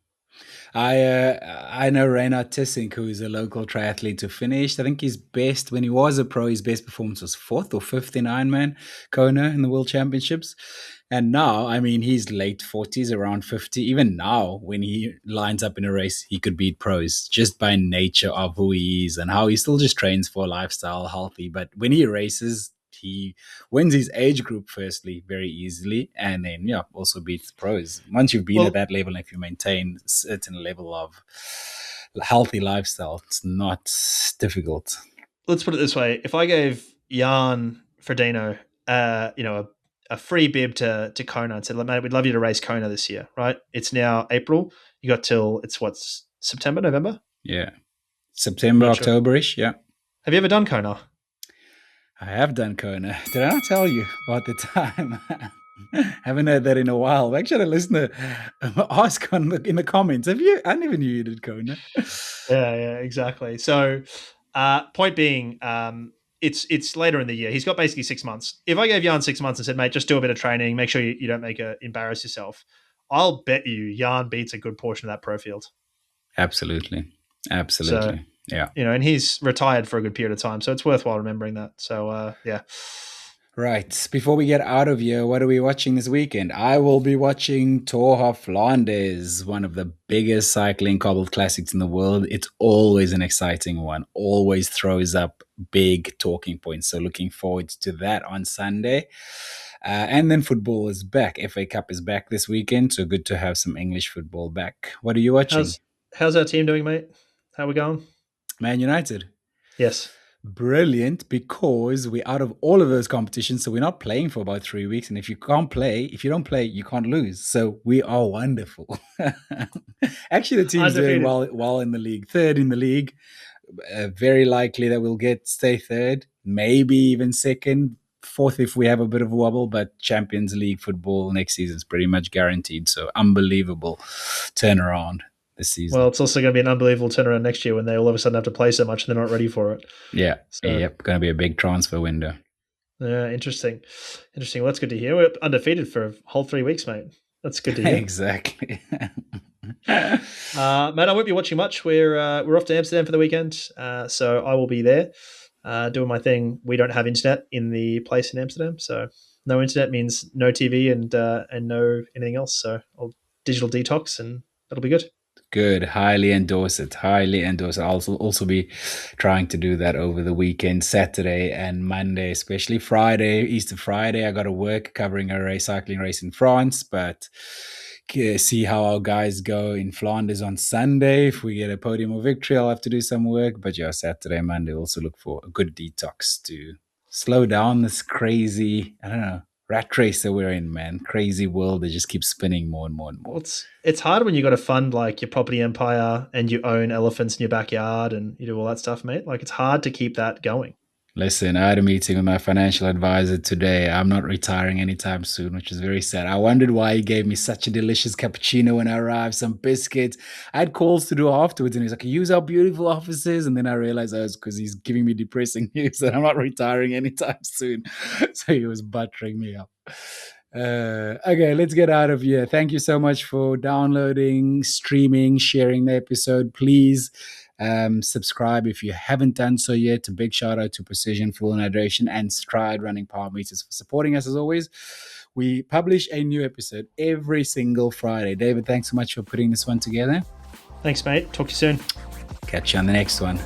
I know Reynard Tissink, who is a local triathlete who finished. I think his best, when he was a pro, his best performance was fourth or fifth in Ironman Kona in the World Championships. And now, I mean, he's late 40s, around 50. Even now, when he lines up in a race, he could beat pros just by nature of who he is and how he still just trains for lifestyle, healthy. But when he races, he wins his age group firstly very easily, and then also beats pros. Once you've been at Well, that level, if you maintain a certain level of healthy lifestyle, it's not difficult. let's put it this way: if I gave Jan Frodeno, a free bib to Kona and said, "Mate, we'd love you to race Kona this year," right? It's now April. You got till it's what's September, November. Yeah, I'm September, not sure. Octoberish. Yeah, Have you ever done Kona? I have done Kona. Did I not tell you about the time? Haven't heard that in a while. Actually, a listener ask in the comments. Have you? I never knew you did Kona. Yeah, exactly. So, point being, it's later in the year. He's got basically 6 months. If I gave Jan 6 months and said, "Mate, just do a bit of training, make sure you don't embarrass yourself," I'll bet you Jan beats a good portion of that pro field. Absolutely, So, absolutely. Yeah. and he's retired for a good period of time, so it's worthwhile remembering that. So, yeah. Right. Before we get out of here, what are we watching this weekend? I will be watching Tour of Flanders, one of the biggest cycling cobbled classics in the world. It's always an exciting one, always throws up big talking points. So looking forward to that on Sunday. And then football is back. FA Cup is back this weekend. So good to have some English football back. What are you watching? How's our team doing, mate? How we going? Man United. Yes. Brilliant, because we're out of all of those competitions, so we're not playing for about 3 weeks. And if you don't play, you can't lose. So we are wonderful. Actually, the team's doing Undefeated. well in the league, third in the league. Very likely that we'll stay third, maybe even second, fourth if we have a bit of a wobble. But Champions League football next season is pretty much guaranteed. So unbelievable turnaround this season. Well, it's also going to be an unbelievable turnaround next year when they all of a sudden have to play so much and they're not ready for it. Yeah, yep, going to be a big transfer window. Yeah, interesting. Well, that's good to hear. We're undefeated for a whole 3 weeks, mate. That's good to hear. Exactly. Mate, I won't be watching much. We're off to Amsterdam for the weekend, so I will be there doing my thing. We don't have internet in the place in Amsterdam, so no internet means no TV and no anything else. So I'll digital detox, and that'll be good. Good. Highly endorse it. I'll also be trying to do that over the weekend, Saturday and Monday, especially Friday, Easter Friday. I got to work covering a cycling race in France, but see how our guys go in Flanders on Sunday. If we get a podium or victory, I'll have to do some work. But yeah, Saturday, Monday, also look for a good detox to slow down this crazy, I don't know, rat race that we're in, man. Crazy world that just keeps spinning more and more and more. Well, it's hard when you got to fund like your property empire and you own elephants in your backyard and you do all that stuff, mate. Like it's hard to keep that going. Listen, I had a meeting with my financial advisor today. I'm not retiring anytime soon, which is very sad. I wondered why he gave me such a delicious cappuccino when I arrived, some biscuits. I had calls to do afterwards, and he's like, use our beautiful offices. And then I realized it was because he's giving me depressing news that I'm not retiring anytime soon. So he was buttering me up. Okay, let's get out of here. Thank you so much for downloading, streaming, sharing the episode. Please subscribe if you haven't done so yet. A big shout out to Precision Fuel and Hydration and Stride Running Power Meters for supporting us as always. We publish a new episode every single Friday. David, thanks so much for putting this one together. Thanks, mate. Talk to you soon. Catch you on the next one.